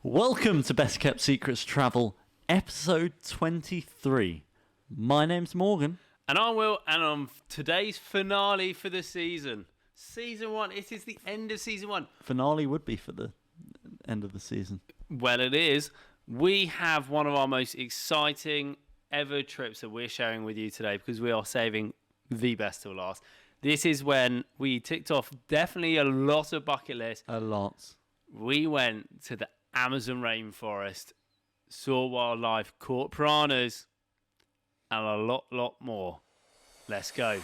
Welcome to Best Kept Secrets Travel, episode 23. My name's Morgan. And I'm Will, and on today's finale for the season. Season 1, it is the end of season 1. Finale would be for the end of the season. Well, it is. We have one of our most exciting ever trips that we're sharing with you today because we are saving the best till last. This is when we ticked off definitely a lot of bucket lists. A lot. We went to the Amazon rainforest, saw wildlife, caught piranhas, and a lot more. Let's go.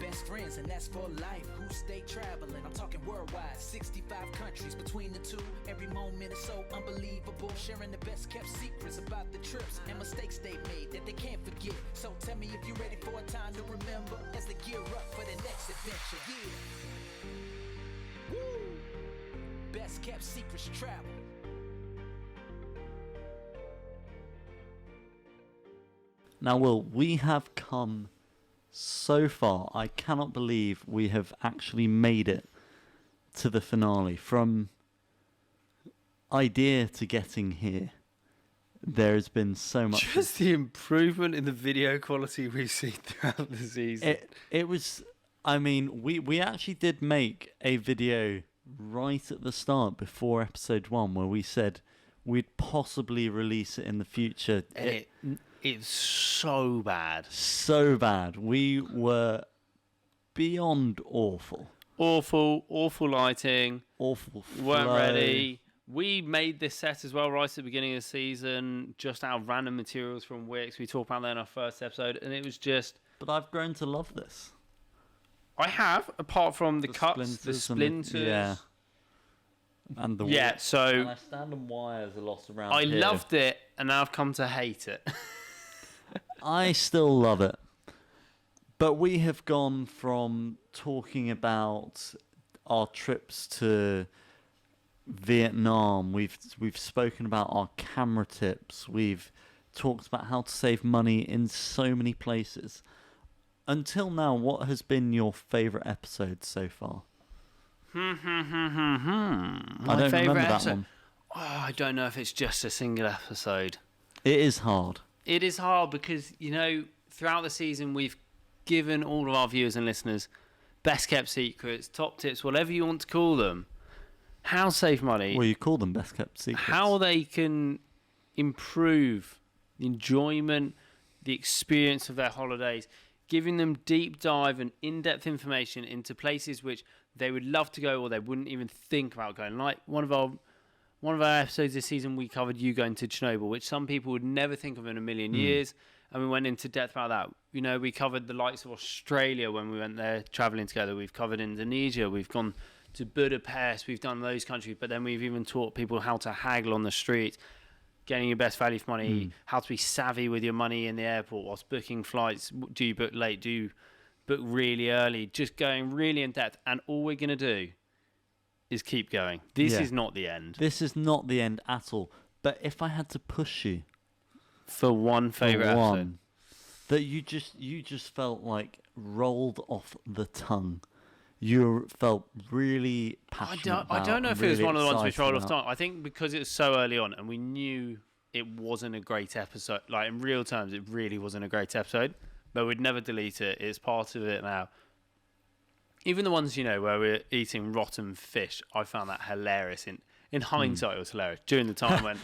Best friends, and that's for life. Who stay traveling? I'm talking worldwide. 65 countries between the two. Every moment is so unbelievable. Sharing the best kept secrets about the trips and mistakes they made that they can't forget. So tell me if you're ready for a time to remember as they gear up for the next adventure. Yeah. Woo! Best kept secrets travel. Now, Will, we have come so far. I cannot believe we have actually made it to the finale. From idea to getting here, there has been so much. Just the improvement in the video quality we've seen throughout the season. It was, I mean, we actually did make a video right at the start before episode 1 where we said we'd possibly release it in the future. It's so bad. So bad. We were beyond awful. Awful lighting. Awful flow. Weren't ready. We made this set as well right at the beginning of the season, just out of random materials from Wix. We talked about that in our first episode, and it was just... But I've grown to love this. I have, apart from the cuts, the splinters. Yeah. And the yeah, so... And I stand on wires a lot around I here. loved it, and now I've come to hate it. I still love it. But we have gone from talking about our trips to Vietnam. We've spoken about our camera tips. We've talked about how to save money in so many places. Until now, what has been your favourite episode so far? My I don't remember that one. Oh, I don't know if it's just a single episode. It is hard. It is hard because, you know, throughout the season we've given all of our viewers and listeners best kept secrets, top tips, whatever you want to call them, how to save money. Well, you call them best kept secrets. How they can improve the enjoyment, the experience of their holidays, giving them deep dive and in-depth information into places which they would love to go or they wouldn't even think about going. Like one of our episodes this season, we covered you going to Chernobyl, which some people would never think of in a million years, and we went into depth about that. You know, we covered the likes of Australia when we went there traveling together. We've covered Indonesia. We've gone to Budapest. We've done those countries, but then we've even taught people how to haggle on the street, getting your best value for money, how to be savvy with your money in the airport whilst booking flights. Do you book late? Do you book really early? Just going really in depth, and all we're going to do is keep going. This is not the end. This is not the end at all. But if I had to push you for one favourite episode that you just felt like rolled off the tongue, you felt really passionate I don't know if it was one of the ones which rolled off the about. tongue. I think because it was so early on and we knew it wasn't a great episode. Like in real terms, it really wasn't a great episode. But we'd never delete it. It's part of it now. Even the ones, you know, where we're eating rotten fish, I found that hilarious. In hindsight, it was hilarious. During the time when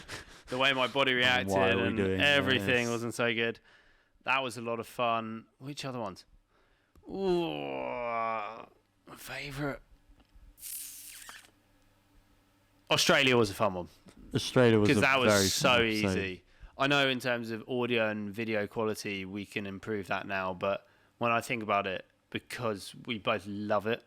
the way my body reacted and everything wasn't so good. That was a lot of fun. Which other ones? Ooh, my favourite. Australia was a fun one. Australia was because that was very so easy. I know in terms of audio and video quality, we can improve that now. But when I think about it, because we both love it,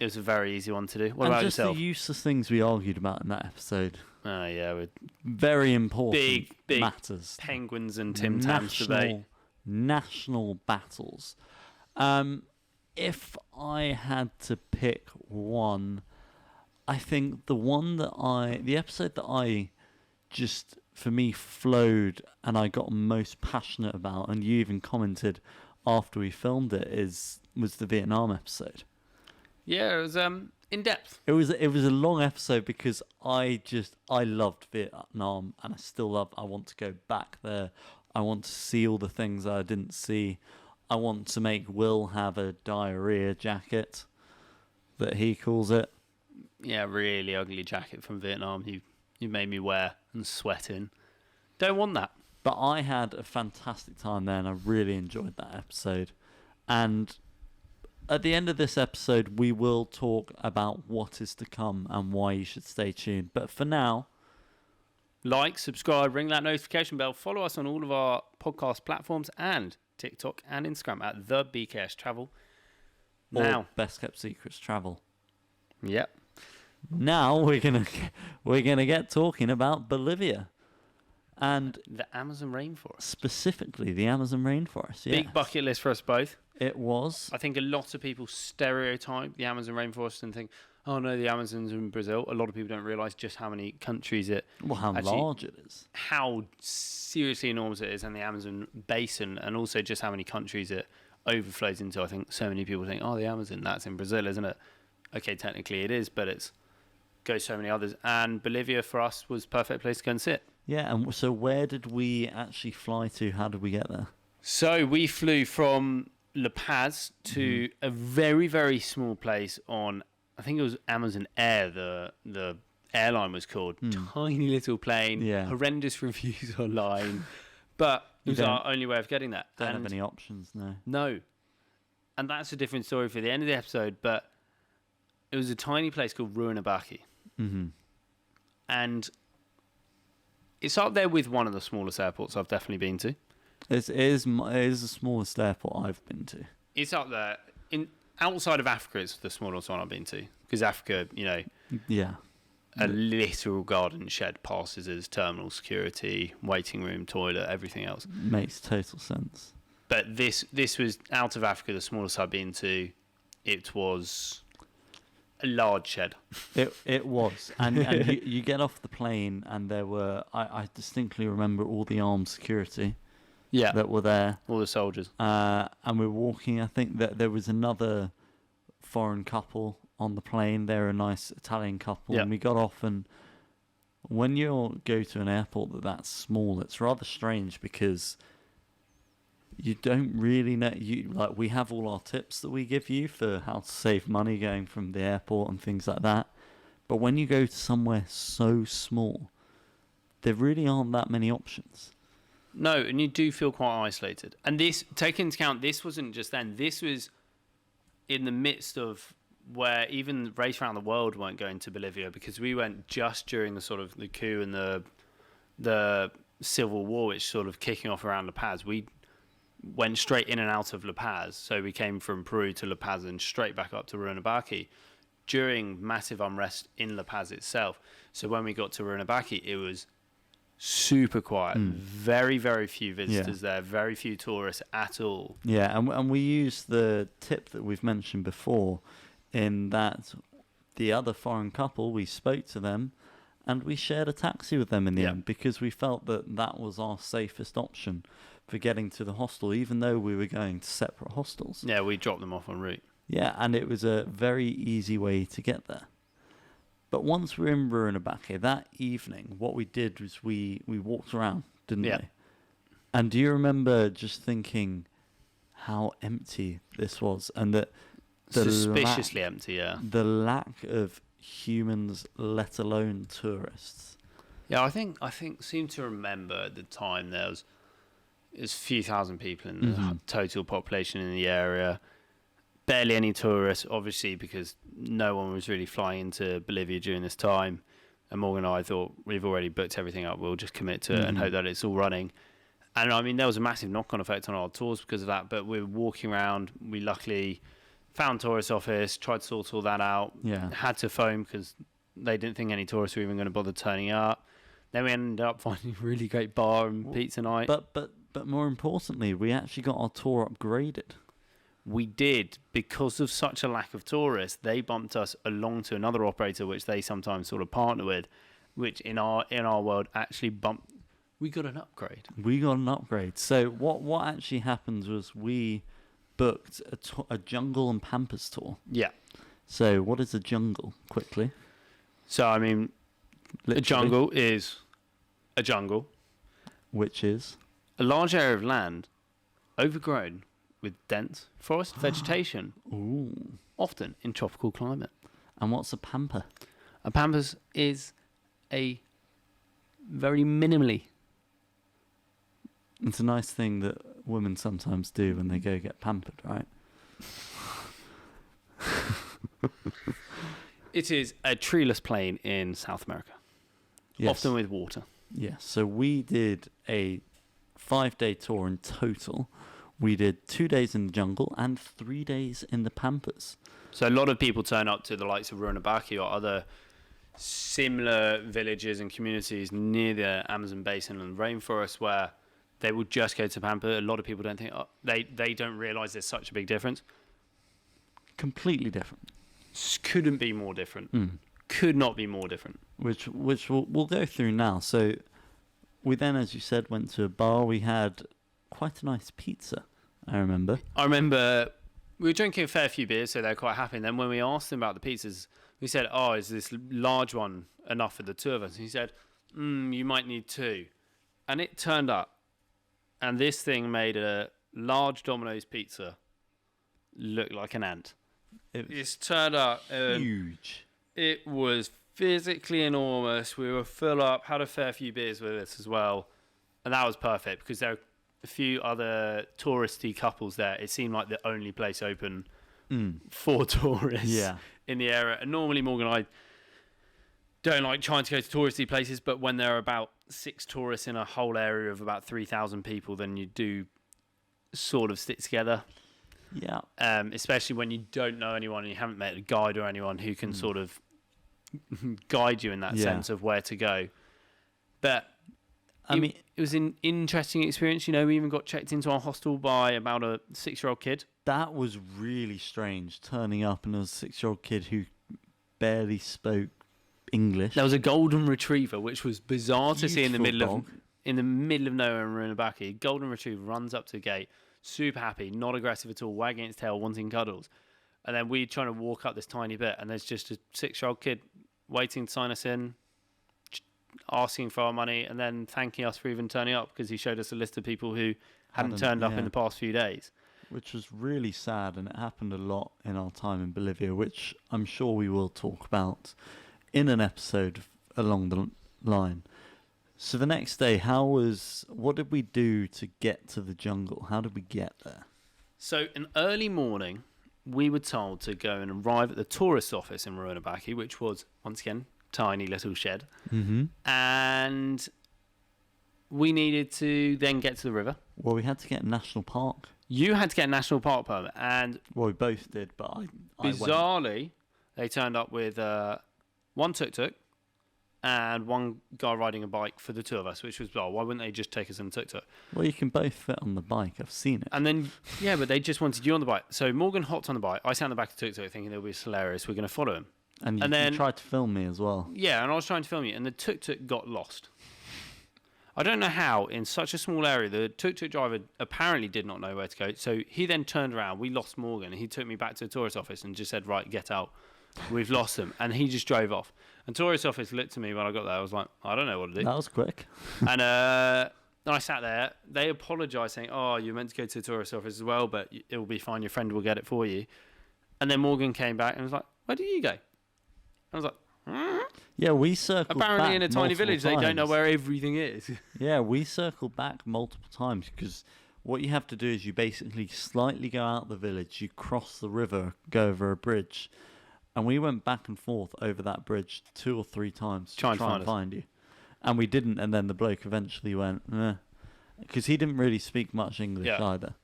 it was a very easy one to do. What about yourself? The useless things we argued about in that episode. Oh yeah, with very important big matters. Penguins and Tim Tams debate. National battles. If I had to pick one, I think the episode that I just, for me, flowed and I got most passionate about, and you even commented after we filmed it, was the Vietnam episode. Yeah, it was in depth. It was a long episode because I loved Vietnam, and I want to go back there. I want to see all the things that I didn't see. I want to make Will have a diarrhea jacket that he calls it. Yeah, really ugly jacket from Vietnam you made me wear and sweat in. Don't want that. But I had a fantastic time there, and I really enjoyed that episode. And at the end of this episode, we will talk about what is to come and why you should stay tuned. But for now, like, subscribe, ring that notification bell, follow us on all of our podcast platforms and TikTok and Instagram at the BKS Travel. Now, or Best Kept Secrets Travel. Yep. Now we're gonna get talking about Bolivia. And the Amazon rainforest. Specifically, the Amazon rainforest. Yes. Big bucket list for us both. It was. I think a lot of people stereotype the Amazon rainforest and think, oh no, the Amazon's in Brazil. A lot of people don't realise just how many countries it... Well, how large it is. How seriously enormous it is, and the Amazon basin, and also just how many countries it overflows into. I think so many people think, oh, the Amazon, that's in Brazil, isn't it? Okay, technically it is, but it's goes so many others. And Bolivia, for us, was a perfect place to go and sit. Yeah, and so where did we actually fly to? How did we get there? So we flew from La Paz to a very, very small place on, I think it was Amazon Air, the airline was called. Tiny little plane, horrendous reviews online, but it was our only way of getting there. Don't have any options, no. No. And that's a different story for the end of the episode, but it was a tiny place called Ruanabaki. Mm-hmm. And it's up there with one of the smallest airports I've definitely been to. It is the smallest airport I've been to. It's up there. Outside of Africa, it's the smallest one I've been to. Because Africa, a literal garden shed passes as terminal security, waiting room, toilet, everything else. Makes total sense. But this was out of Africa, the smallest I've been to. It was a large shed. It was. And you get off the plane, and there were... I distinctly remember all the armed security that were there. All the soldiers. And we're walking. I think that there was another foreign couple on the plane. They're a nice Italian couple. And we got off, and when you go to an airport that's small, it's rather strange because you don't really know. We have all our tips that we give you for how to save money going from the airport and things like that. But when you go to somewhere so small, there really aren't that many options. No, and you do feel quite isolated. And this, take into account, this wasn't just then. This was in the midst of where even race around the world weren't going to Bolivia, because we went just during the sort of the coup and the civil war, which sort of kicking off around La Paz. We went straight in and out of La Paz. So we came from Peru to La Paz and straight back up to Ruanabaki during massive unrest in La Paz itself. So when we got to Ruanabaki, it was super quiet. Very, very few visitors there. Very few tourists at all. Yeah, and we used the tip that we've mentioned before, in that the other foreign couple, we spoke to them and we shared a taxi with them in the end, because we felt that was our safest option for getting to the hostel, even though we were going to separate hostels. Yeah, we dropped them off en route. Yeah, and it was a very easy way to get there. But once we were in Ruanabaki, that evening, what we did was we walked around, didn't we? And do you remember just thinking how empty this was? And that suspiciously empty, the lack of humans, let alone tourists. Yeah, I think seem to remember at the time there was a few thousand people in the total population in the area. Barely any tourists, obviously, because no one was really flying into Bolivia during this time. And Morgan and I thought, we've already booked everything up, we'll just commit to it and hope that it's all running. And I mean, there was a massive knock-on effect on our tours because of that, but we were walking around. We luckily found tourist office, tried to sort all that out. Yeah. Had to phone because they didn't think any tourists were even going to bother turning up. Then we ended up finding a really great bar and pizza night. But more importantly, we actually got our tour upgraded. We did, because of such a lack of tourists. They bumped us along to another operator, which they sometimes sort of partner with, which in our world actually bumped. We got an upgrade. So what actually happened was we booked a jungle and Pampers tour. Yeah. So, what is a jungle, quickly? So, I mean, Literally, a jungle is a jungle, which is? a large area of land overgrown with dense forest vegetation, Ooh. often in tropical climate. And what's a pampa? A Pampers is a very minimally. It's a nice thing that women sometimes do when they go get pampered, right? It is a treeless plain in South America, often with water. Yes. So we did a 5-day tour in total. We did 2 days in the jungle and 3 days in the Pampers. So a lot of people turn up to the likes of Runabaki or other similar villages and communities near the Amazon basin and rainforest where they will just go to Pampa. A lot of people don't think, they don't realise there's such a big difference. Completely different. Couldn't be more different. Could not be more different. Which we'll go through now. So we then, as you said, went to a bar. We had quite a nice pizza, I remember. I remember we were drinking a fair few beers, so they were quite happy. And then when we asked them about the pizzas, we said, is this large one enough for the two of us? And he said, you might need 2. And it turned up, and this thing made a large Domino's pizza look like an ant. It's turned up. Huge. It was physically enormous. We were full up, had a fair few beers with us as well. And that was perfect because there were a few other touristy couples there. It seemed like the only place open for tourists in the area. And normally Morgan and I don't like trying to go to touristy places, but when there are about 6 tourists in a whole area of about 3,000 people, then you do sort of stick together. Yeah. Especially when you don't know anyone and you haven't met a guide or anyone who can sort of guide you in that sense of where to go. But I mean, it was an interesting experience. You know, we even got checked into our hostel by about a 6-year-old kid. That was really strange, turning up and there was a 6-year-old kid who barely spoke English. There was a golden retriever, which was bizarre to see in the middle dog. of nowhere in Runabaki. Golden retriever runs up to the gate, super happy, not aggressive at all, wagging its tail, wanting cuddles. And then we trying to walk up this tiny bit, and there's just a 6-year-old kid waiting to sign us in, asking for our money, and then thanking us for even turning up because he showed us a list of people who hadn't turned up in the past few days. Which was really sad, and it happened a lot in our time in Bolivia, which I'm sure we will talk about in an episode along the line. So the next day, what did we do to get to the jungle? How did we get there? So in early morning, we were told to go and arrive at the tourist office in Runabaki, which was, once again, tiny little shed. Mm-hmm. And we needed to then get to the river. Well, we had to get a national park. You had to get a national park permit. And well, we both did, but I bizarrely, they turned up with one tuk-tuk and one guy riding a bike for the two of us, which was, why wouldn't they just take us in a tuk-tuk? Well, you can both fit on the bike. I've seen it. And then, but they just wanted you on the bike. So Morgan hopped on the bike. I sat on the back of the tuk-tuk thinking it'll be hilarious. We're going to follow him. And then you tried to film me as well. Yeah, and I was trying to film you, and the tuk-tuk got lost. I don't know how, in such a small area, the tuk-tuk driver apparently did not know where to go. So he then turned around. We lost Morgan, and he took me back to the tourist office and just said, right, get out. We've lost him. And he just drove off. And tourist office looked at me when I got there. I was like, I don't know what to do. That was quick. And then I sat there. They apologised, saying, you're meant to go to the tourist office as well, but it will be fine. Your friend will get it for you. And then Morgan came back and was like, where did you go? I was like, yeah, we circled apparently back in a tiny village, times. they don't know where everything is. Yeah, we circled back multiple times because what you have to do is you basically slightly go out the village, you cross the river, go over a bridge, and we went back and forth over that bridge 2 or 3 times to try and find you. And we didn't, and then the bloke eventually went, because he didn't really speak much English either.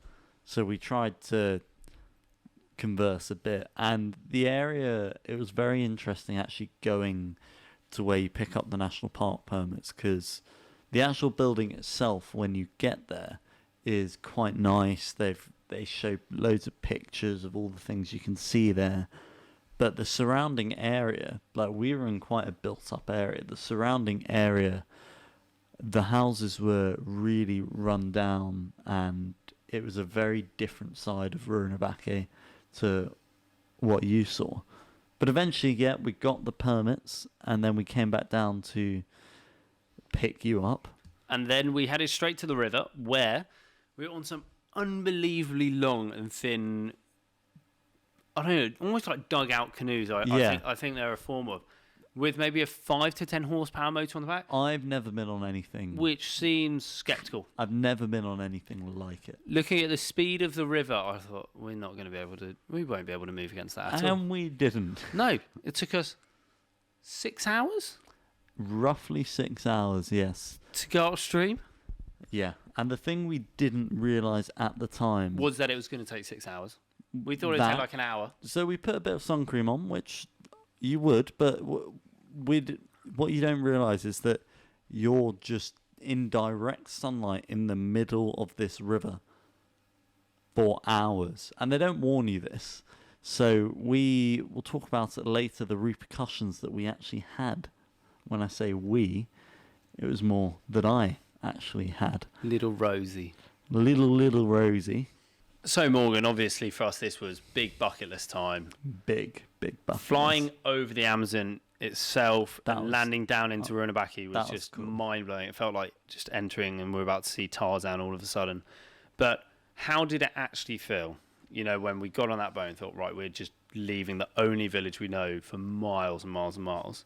So we tried to converse a bit, and the area, it was very interesting actually going to where you pick up the national park permits, because the actual building itself, when you get there, is quite nice. They show loads of pictures of all the things you can see there, but the surrounding area, like we were in quite a built up area, the surrounding area, the houses were really run down, and it was a very different side of Runabaki to what you saw. But eventually, yeah, we got the permits, and then we came back down to pick you up. And then we headed straight to the river, where we were on some unbelievably long and thin, I don't know, almost like dugout canoes. I think they're a form of, with maybe a 5 to 10 horsepower motor on the back. I've never been on anything. Which seems sceptical. I've never been on anything like it. Looking at the speed of the river, I thought, we won't be able to move against that at all. And we didn't. No, it took us 6 hours? Roughly 6 hours, yes. To go upstream? Yeah. And the thing we didn't realise at the time was that it was going to take 6 hours. We thought it'd take like an hour. So we put a bit of sun cream on, which you would, but what you don't realise is that you're just in direct sunlight in the middle of this river for hours. And they don't warn you this. So we will talk about it later, the repercussions that we actually had. When I say we, it was more that I actually had. Little Rosie. Little Rosie. So, Morgan, obviously for us, this was big bucket list time. Big bucket Flying list. over the Amazon itself and landing down into Runabaki was just cool. mind-blowing. It felt like just entering and we're about to see Tarzan all of a sudden. But how did it actually feel? You know, when we got on that boat and thought, right, we're just leaving the only village we know for miles and miles and miles.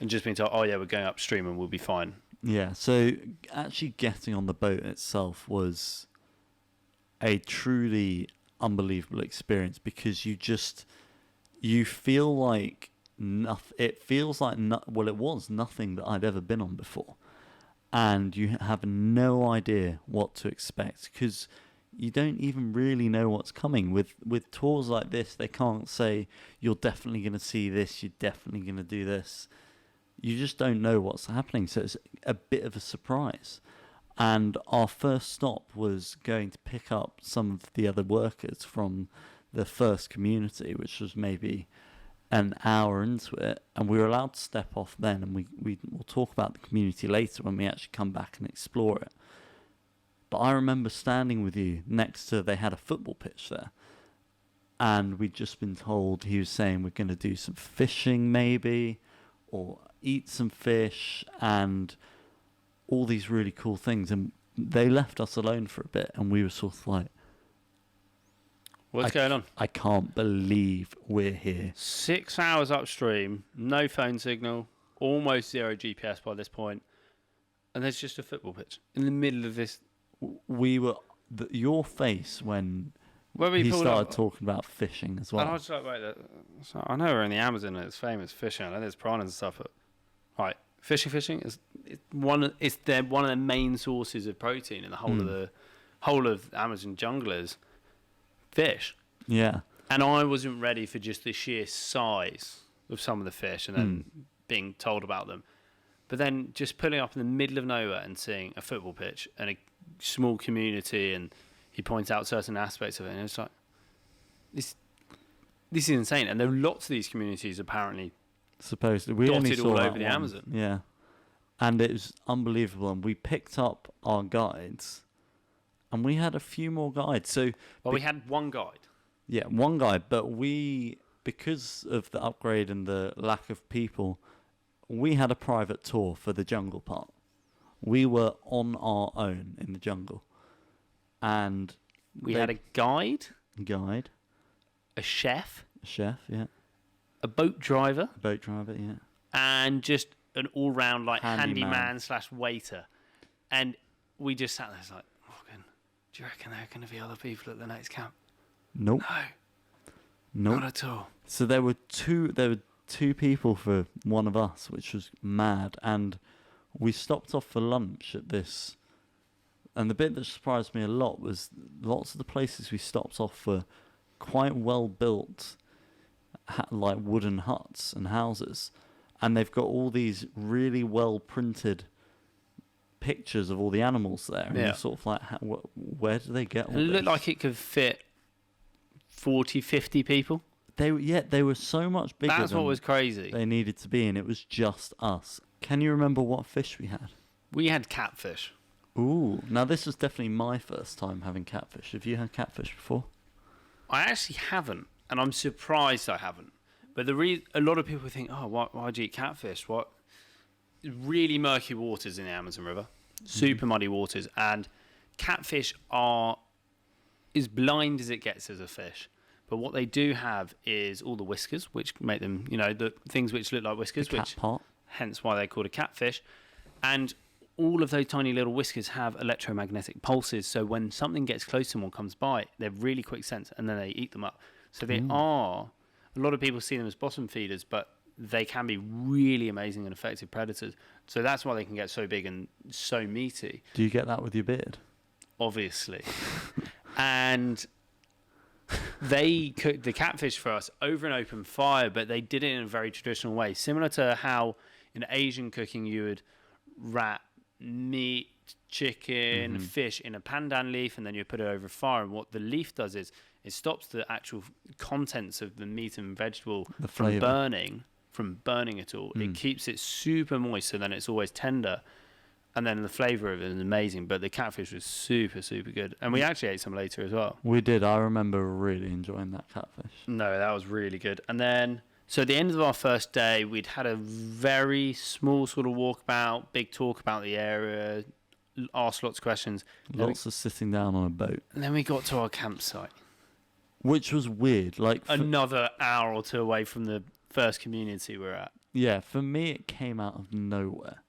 And just being told, oh, yeah, we're going upstream and we'll be fine. Yeah, so actually getting on the boat itself was a truly unbelievable experience because you feel like it feels like it was nothing that I'd ever been on before, and you have no idea what to expect because you don't even really know what's coming. With tours like this, they can't say you're definitely going to see this, you're definitely going to do this. You just don't know what's happening, so it's a bit of a surprise. And our first stop was going to pick up some of the other workers from the first community, which was maybe an hour into it. And we were allowed to step off then, and we'll talk about the community later when we actually come back and explore it. But I remember standing with you next to, they had a football pitch there. And we'd just been told, he was saying we're going to do some fishing maybe, or eat some fish, and all these really cool things, and they left us alone for a bit, and we were sort of like, what's going on? I can't believe we're here. 6 hours upstream, no phone signal, almost zero GPS by this point, and there's just a football pitch in the middle of this. We were your face when we he started up, talking about fishing as well. And I was like, wait, so I know we're in the Amazon and it's famous fishing. I know there's piranhas and stuff, but right, fishing is one of the main sources of protein in the whole of the Amazon jungle is fish. Yeah. And I wasn't ready for just the sheer size of some of the fish and then being told about them. But then just pulling up in the middle of nowhere and seeing a football pitch and a small community, and he points out certain aspects of it, and it's like, this is insane. And there are lots of these communities apparently supposedly we only dotted saw all that over the one. Amazon. Yeah. And it was unbelievable, and we picked up our guides, and we had a few more guides. So we had one guide. Yeah, one guide, but because of the upgrade and the lack of people, we had a private tour for the jungle part. We were on our own in the jungle. And we had a guide, a chef, yeah, a boat driver, yeah, and just an all-round handyman / waiter. And we just sat there like, Morgan, do you reckon there are going to be other people at the next camp? Nope. No, not at all. So there were two people for one of us, which was mad. And we stopped off for lunch at this. And the bit that surprised me a lot was lots of the places we stopped off were quite well built, like wooden huts and houses. And they've got all these really well printed pictures of all the animals there. And you're sort of like, where do they get all this? It looked like it could fit 40, 50 people. They were so much bigger. That's what was crazy. They needed to be, and it was just us. Can you remember what fish we had? We had catfish. Ooh, now this was definitely my first time having catfish. Have you had catfish before? I actually haven't, and I'm surprised I haven't. But a lot of people think, oh, why do you eat catfish? What? Really murky waters in the Amazon River, super muddy waters, and catfish are as blind as it gets as a fish. But what they do have is all the whiskers, which make them, the things which look like whiskers, hence why they're called a catfish. And all of those tiny little whiskers have electromagnetic pulses. So when something gets close to them or comes by, they're really quick sense, and then they eat them up. So they are. A lot of people see them as bottom feeders, but they can be really amazing and effective predators. So that's why they can get so big and so meaty. Do you get that with your beard? Obviously. And they cooked the catfish for us over an open fire, but they did it in a very traditional way, similar to how in Asian cooking you would wrap meat, chicken, fish in a pandan leaf, and then you put it over a fire. And what the leaf does is it stops the actual contents of the meat and vegetable from burning at all. It keeps it super moist, so then it's always tender. And then the flavour of it is amazing. But the catfish was super, super good. And we actually ate some later as well. We did. I remember really enjoying that catfish. No, that was really good. And then, so at the end of our first day, we'd had a very small sort of walkabout, big talk about the area, asked lots of questions. Lots of sitting down on a boat. And then we got to our campsite. Which was weird. Like another hour or two away from the first community we're at. Yeah, for me, it came out of nowhere.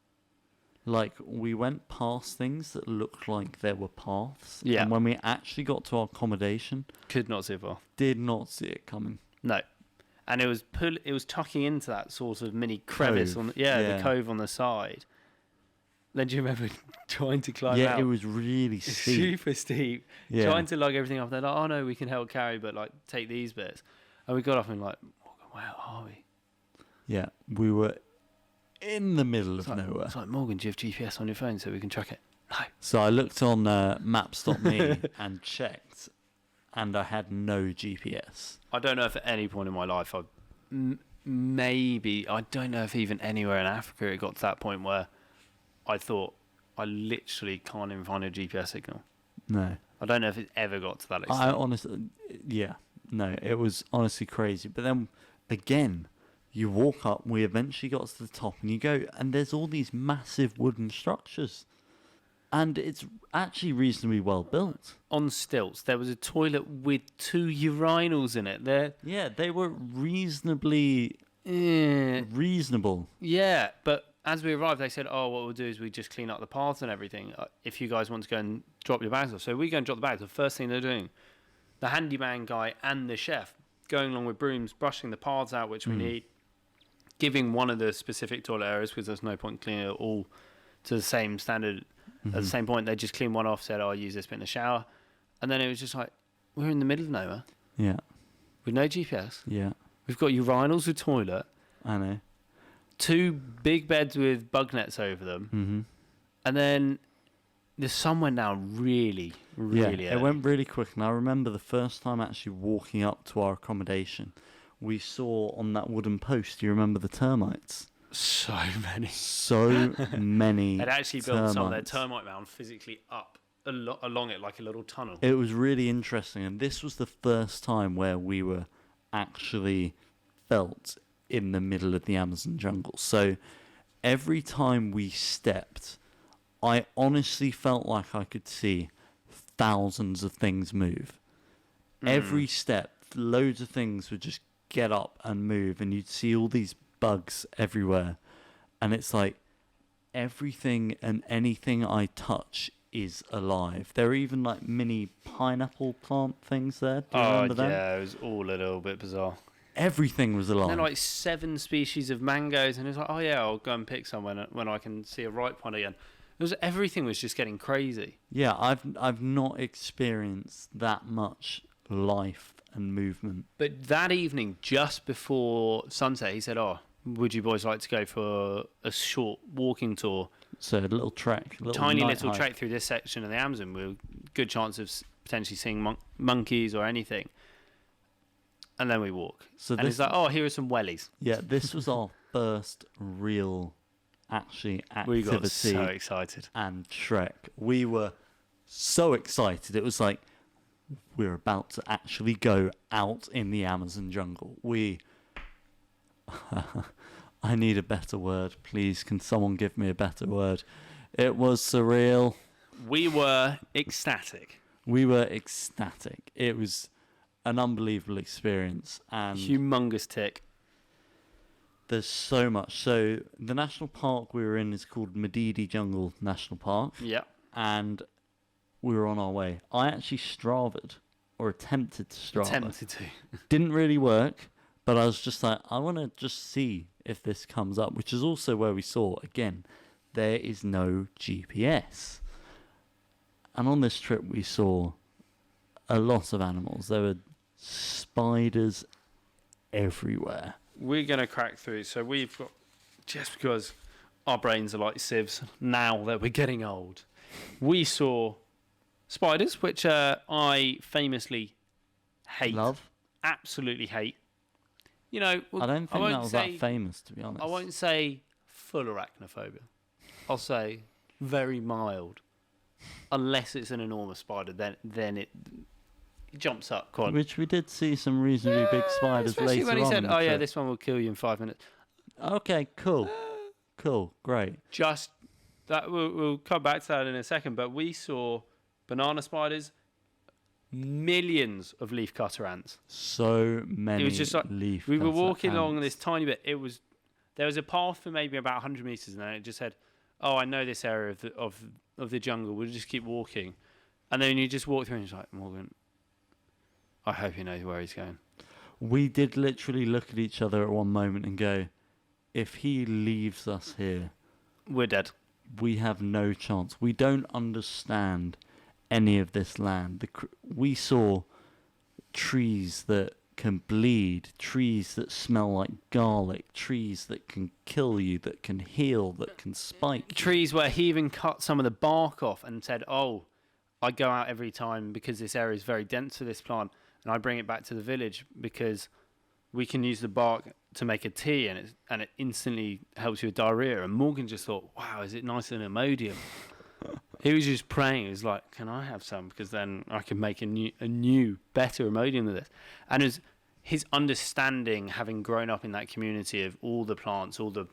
Like, we went past things that looked like there were paths. Yeah. And when we actually got to our accommodation... Could not see it far. Did not see it coming. No. And it was tucking into that sort of mini crevice. The cove on the side. Then do you remember trying to climb out? Yeah, it was really steep. Super steep. Yeah. Trying to lug everything up. They're like, oh no, we can help carry, but like, take these bits. And we got off and like, Morgan, where are we? Yeah, we were in the middle of nowhere. It's like, Morgan, do you have GPS on your phone so we can track it? No. So I looked on maps.me and checked, and I had no GPS. I don't know if at any point in my life I don't know if even anywhere in Africa it got to that point where I thought I literally can't even find a GPS signal. No. I don't know if it ever got to that extent. I honestly, no, it was honestly crazy. But then again, you walk up, we eventually got to the top, and you go, and there's all these massive wooden structures. And it's actually reasonably well built. On stilts, there was a toilet with 2 urinals in it. They were reasonably reasonable. Yeah, but as we arrived, they said, oh, what we'll do is we just clean up the paths and everything, if you guys want to go and drop your bags off. So we go and drop the bags. The first thing they're doing, the handyman guy and the chef, going along with brooms, brushing the paths out, which we need, giving one of the specific toilet areas, because there's no point cleaning it all to the same standard. At the same point, they just cleaned one off, said, oh, I'll use this bit in the shower. And then it was just like, we're in the middle of nowhere. Yeah. With no GPS. Yeah. We've got urinals with toilet. I know. 2 big beds with bug nets over them. Mm-hmm. And then the sun went down really early. It went really quick. And I remember the first time actually walking up to our accommodation, we saw on that wooden post, do you remember the termites? So many. They'd actually built some of their termite mound physically up along it like a little tunnel. It was really interesting. And this was the first time where we were actually felt in the middle of the Amazon jungle. So every time we stepped, I honestly felt like I could see thousands of things move. Every step, loads of things would just get up and move, and you'd see all these bugs everywhere. And it's like everything and anything I touch is alive. There are even like mini pineapple plant things there. Do you remember them? Yeah, it was all a little bit bizarre. Everything was alive. And then like 7 species of mangoes, and it's like, oh yeah, I'll go and pick some when I can see a ripe one again. Everything was just getting crazy. Yeah, I've not experienced that much life and movement. But that evening, just before sunset, he said, oh, would you boys like to go for a short walking tour? So a little trek. Tiny little trek through this section of the Amazon with a good chance of potentially seeing monkeys or anything. And then we walk. And it's like, oh, here are some wellies. Yeah, this was our first real activity. We got so excited. And trek. We were so excited. It was like, we're about to actually go out in the Amazon jungle. We I need a better word, please. Can someone give me a better word? It was surreal. We were ecstatic. We were ecstatic. It was an unbelievable experience, and Humongous tick. there's so much. So the national park we were in is called Madidi Jungle National Park, Yeah. and we were on our way. I actually Strava'd, or attempted to Strava. Tempted to. Didn't really work, but I was just like, I want to just see if this comes up, which is also where we saw, again, there is no GPS. And on this trip, we saw a lot of animals. There were spiders everywhere. We're going to crack through. So we've got, just because our brains are like sieves now that we're getting old, we saw spiders, which I famously hate. Love? Absolutely hate. You know, I don't think won't that was say, that famous, to be honest. I won't say full arachnophobia. I'll say very mild. Unless it's an enormous spider, then it jumps up quite. Which we did see some reasonably big spiders especially later when he on said, in the "Oh yeah, trip. this one will kill you in 5 minutes." Okay, cool. Cool, great. Just that we'll come back to that in a second. But we saw banana spiders, millions of leafcutter ants. So many It was just like leaf we were cutter walking along ants. this tiny bit. There was a path for maybe about 100 meters, and then it just said, "Oh, I know this area of the jungle. We'll just keep walking." And then you just walk through, and it's like, Morgan, I hope he knows where he's going. We did literally look at each other at one moment and go, if he leaves us here, We're dead. we have no chance. We don't understand any of this land. We saw trees that can bleed, trees that smell like garlic, trees that can kill you, that can heal, that can spike. Trees where he even cut some of the bark off and said, "Oh, I go out every time because this area is very dense for this plant, and I bring it back to the village because we can use the bark to make a tea, and it instantly helps you with diarrhea." And Morgan just thought, "Wow, is it nicer than Imodium?" He was just praying. He was like, "Can I have some? Because then I can make a new, better Imodium than this." And as his understanding, having grown up in that community of all the plants, all the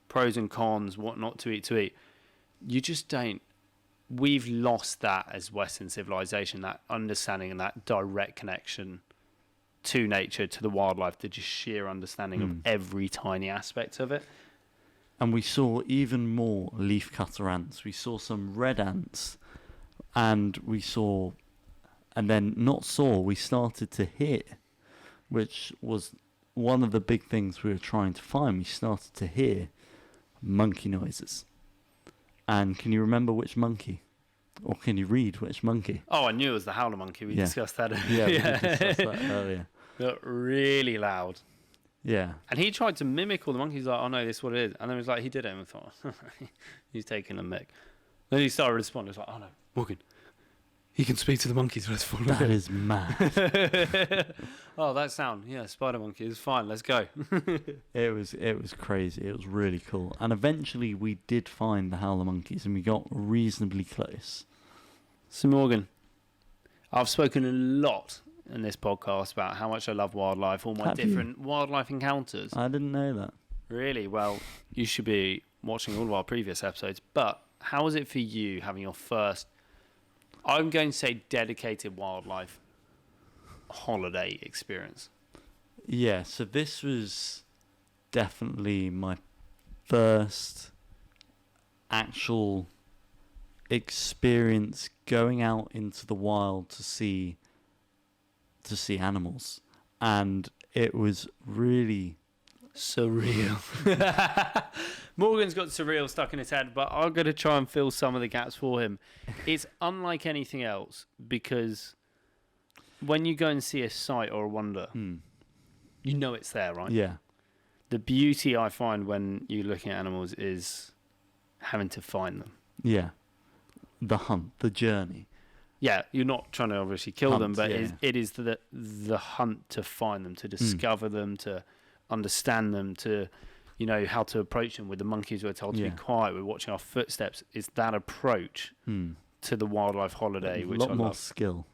pros and cons, what not to eat, you just don't. We've lost that as Western civilization, that understanding and that direct connection to nature, to the wildlife, the just sheer understanding of every tiny aspect of it. And we saw even more leafcutter ants. We saw some red ants, and we started to hear, which was one of the big things we were trying to find. We started to hear monkey noises. And can you remember which monkey? Or can you read which monkey? Oh, I knew it was the howler monkey. We discussed that. Yeah, we did discuss that earlier. They're really loud. Yeah. And he tried to mimic all the monkeys, like, "Oh no, this is what it is." And then it was like, he did it, and we thought, he's taking a mick. Then he started responding, he was like, "Oh no, Morgan, he can speak to the monkeys, let's follow That him." is mad. Oh, that sound, yeah, spider monkey, it's fine, let's go. It was crazy. It was really cool. And eventually we did find the howler monkeys, and we got reasonably close. So Morgan, I've spoken a lot in this podcast about how much I love wildlife, all my Have you? different wildlife encounters. I didn't know that. Really? Well, you should be watching all of our previous episodes. But how was it for you having your first, I'm going to say, dedicated wildlife holiday experience? Yeah, so this was definitely my first actual experience going out into the wild to see animals, and it was really surreal. Morgan's got surreal stuck in his head, but I'm going to try and fill some of the gaps for him. It's unlike anything else because when you go and see a sight or a wonder, you know it's there, right? Yeah. The beauty I find when you're looking at animals is having to find them. Yeah. The hunt, the journey. Yeah, you're not trying to obviously kill them, Hunt, but yeah. it is the hunt to find them, to discover them, to understand them, to, you know, how to approach them. With the monkeys, we're told to be quiet. We're watching our footsteps. It's that approach to the wildlife holiday, which a lot I more love. skill.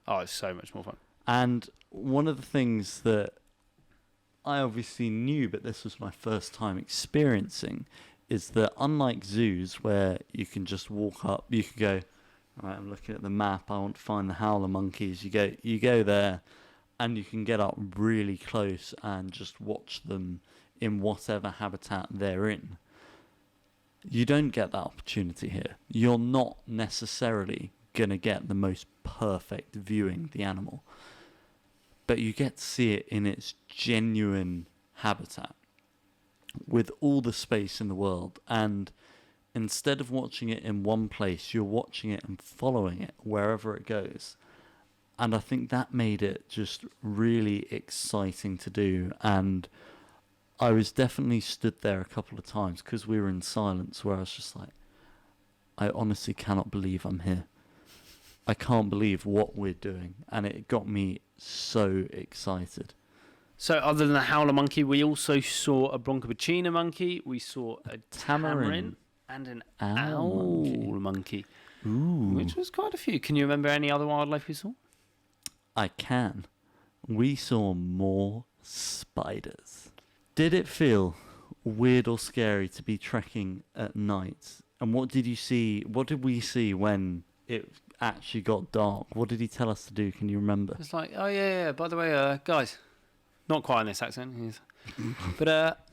Oh, it's so much more fun. And one of the things that I obviously knew, but this was my first time experiencing, is that unlike zoos where you can just walk up, you can go, all right, I'm looking at the map, I want to find the howler monkeys. You go there and you can get up really close and just watch them in whatever habitat they're in. You don't get that opportunity here. You're not necessarily going to get the most perfect viewing the animal, but you get to see it in its genuine habitat with all the space in the world. And instead of watching it in one place, you're watching it and following it wherever it goes. And I think that made it just really exciting to do. And I was definitely stood there a couple of times because we were in silence, where I was just like, I honestly cannot believe I'm here. I can't believe what we're doing. And it got me so excited. So other than the howler monkey, we also saw a bronchopacina monkey, we saw a tamarin, and an owl monkey. Ooh. Which was quite a few. Can you remember any other wildlife we saw? I can. We saw more spiders. Did it feel weird or scary to be trekking at night? And what did you see? What did we see when it actually got dark? What did he tell us to do? Can you remember? It's like, oh yeah. By the way, guys, not quite in this accent, but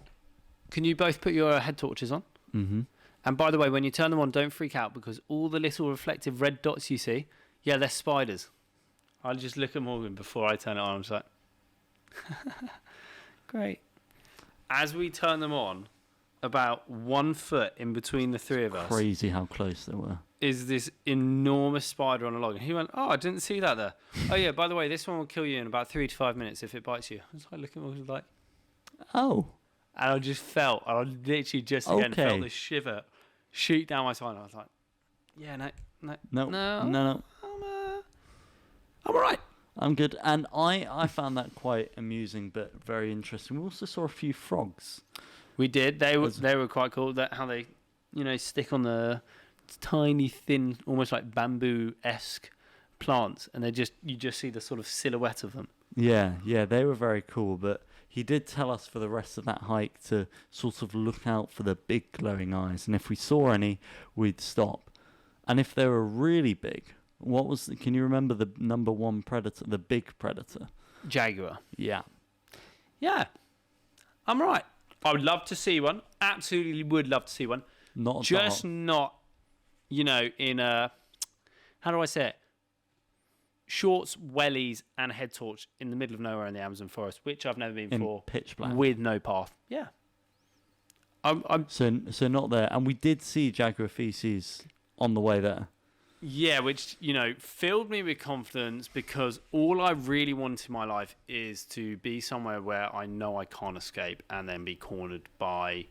can you both put your head torches on? Mm-hmm. And by the way, when you turn them on, don't freak out, because all the little reflective red dots you see, yeah, they're spiders. I'll just look at Morgan before I turn it on. I'm just like, great. As we turn them on, about 1 foot in between the three of us, Crazy how close they were. is this enormous spider on a log. And he went, oh, I didn't see that there. Oh yeah, by the way, this one will kill you in about 3 to 5 minutes if it bites you. I was like, looking, I was like, Oh. and I just felt, and I literally just again felt this shiver shoot down my spine. I was like, yeah, no, I'm all right. I'm good. And I found that quite amusing but very interesting. We also saw a few frogs. We did. They were quite cool. That how they, stick on the tiny, thin, almost like bamboo-esque plants, and you just see the sort of silhouette of them. Yeah, they were very cool. But he did tell us for the rest of that hike to sort of look out for the big glowing eyes, and if we saw any, we'd stop. And if they were really big, can you remember the number one predator, the big predator? Jaguar. Yeah. Yeah. I'm right. I would love to see one. Absolutely would love to see one. Not in a, how do I say it? Shorts, wellies, and a head torch in the middle of nowhere in the Amazon forest, which I've never been before. Pitch black. With no path. Yeah. So not there. And we did see jaguar feces on the way there. Yeah, which, filled me with confidence, because all I really want in my life is to be somewhere where I know I can't escape and then be cornered by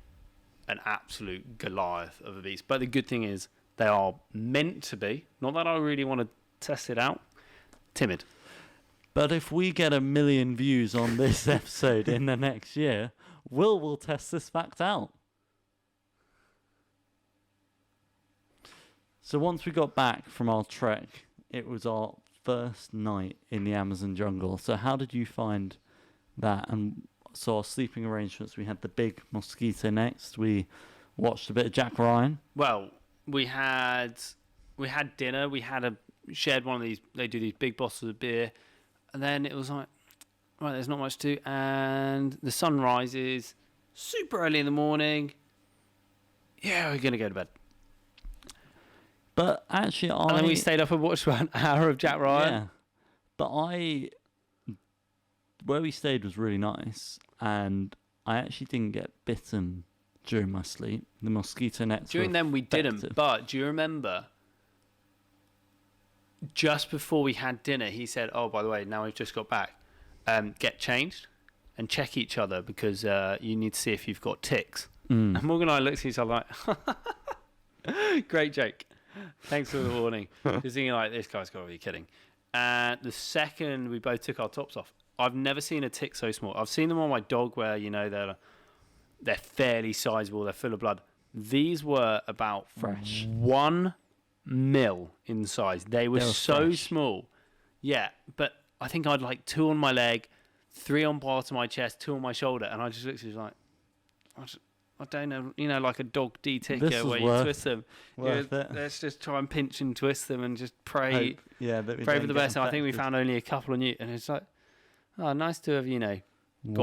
an absolute Goliath of a beast. But the good thing is they are meant to be, not that I really want to test it out, timid. But if we get 1 million views on this episode in the next year, we'll test this fact out. So once we got back from our trek, it was our first night in the Amazon jungle. So how did you find that? And so our sleeping arrangements, we had the big mosquito next. We watched a bit of Jack Ryan. Well, we had dinner. We shared one of these. They do these big bottles of beer, and then it was like, right, there's not much to do, and the sun rises super early in the morning. Yeah, we're gonna go to bed. But actually, and then we stayed up and watched about an hour of Jack Ryan. Yeah, but where we stayed was really nice, and I actually didn't get bitten during my sleep. The mosquito nets during them we effective. didn't. But do you remember? Just before we had dinner, he said, "Oh, by the way, now we've just got back. Get changed and check each other, because you need to see if you've got ticks." And Morgan and I looked at each other like, "Great joke. Thanks for the warning." Just thinking like, this guy's got to be kidding. And the second we both took our tops off, I've never seen a tick so small. I've seen them on my dog where they're fairly sizable, they're full of blood. These were about fresh 1 mil in size. They were so fresh. small. Yeah, but I think I'd like 2 on my leg, 3 on part of my chest, 2 on my shoulder, and I just looked at her like, I don't know, like a dog D-ticker where you twist them. Worth it. Let's just try and pinch and twist them and just pray. Hope, yeah, that we pray don't for the get best. And I think we infected. found only a couple on you, and it's like, oh, nice to have, got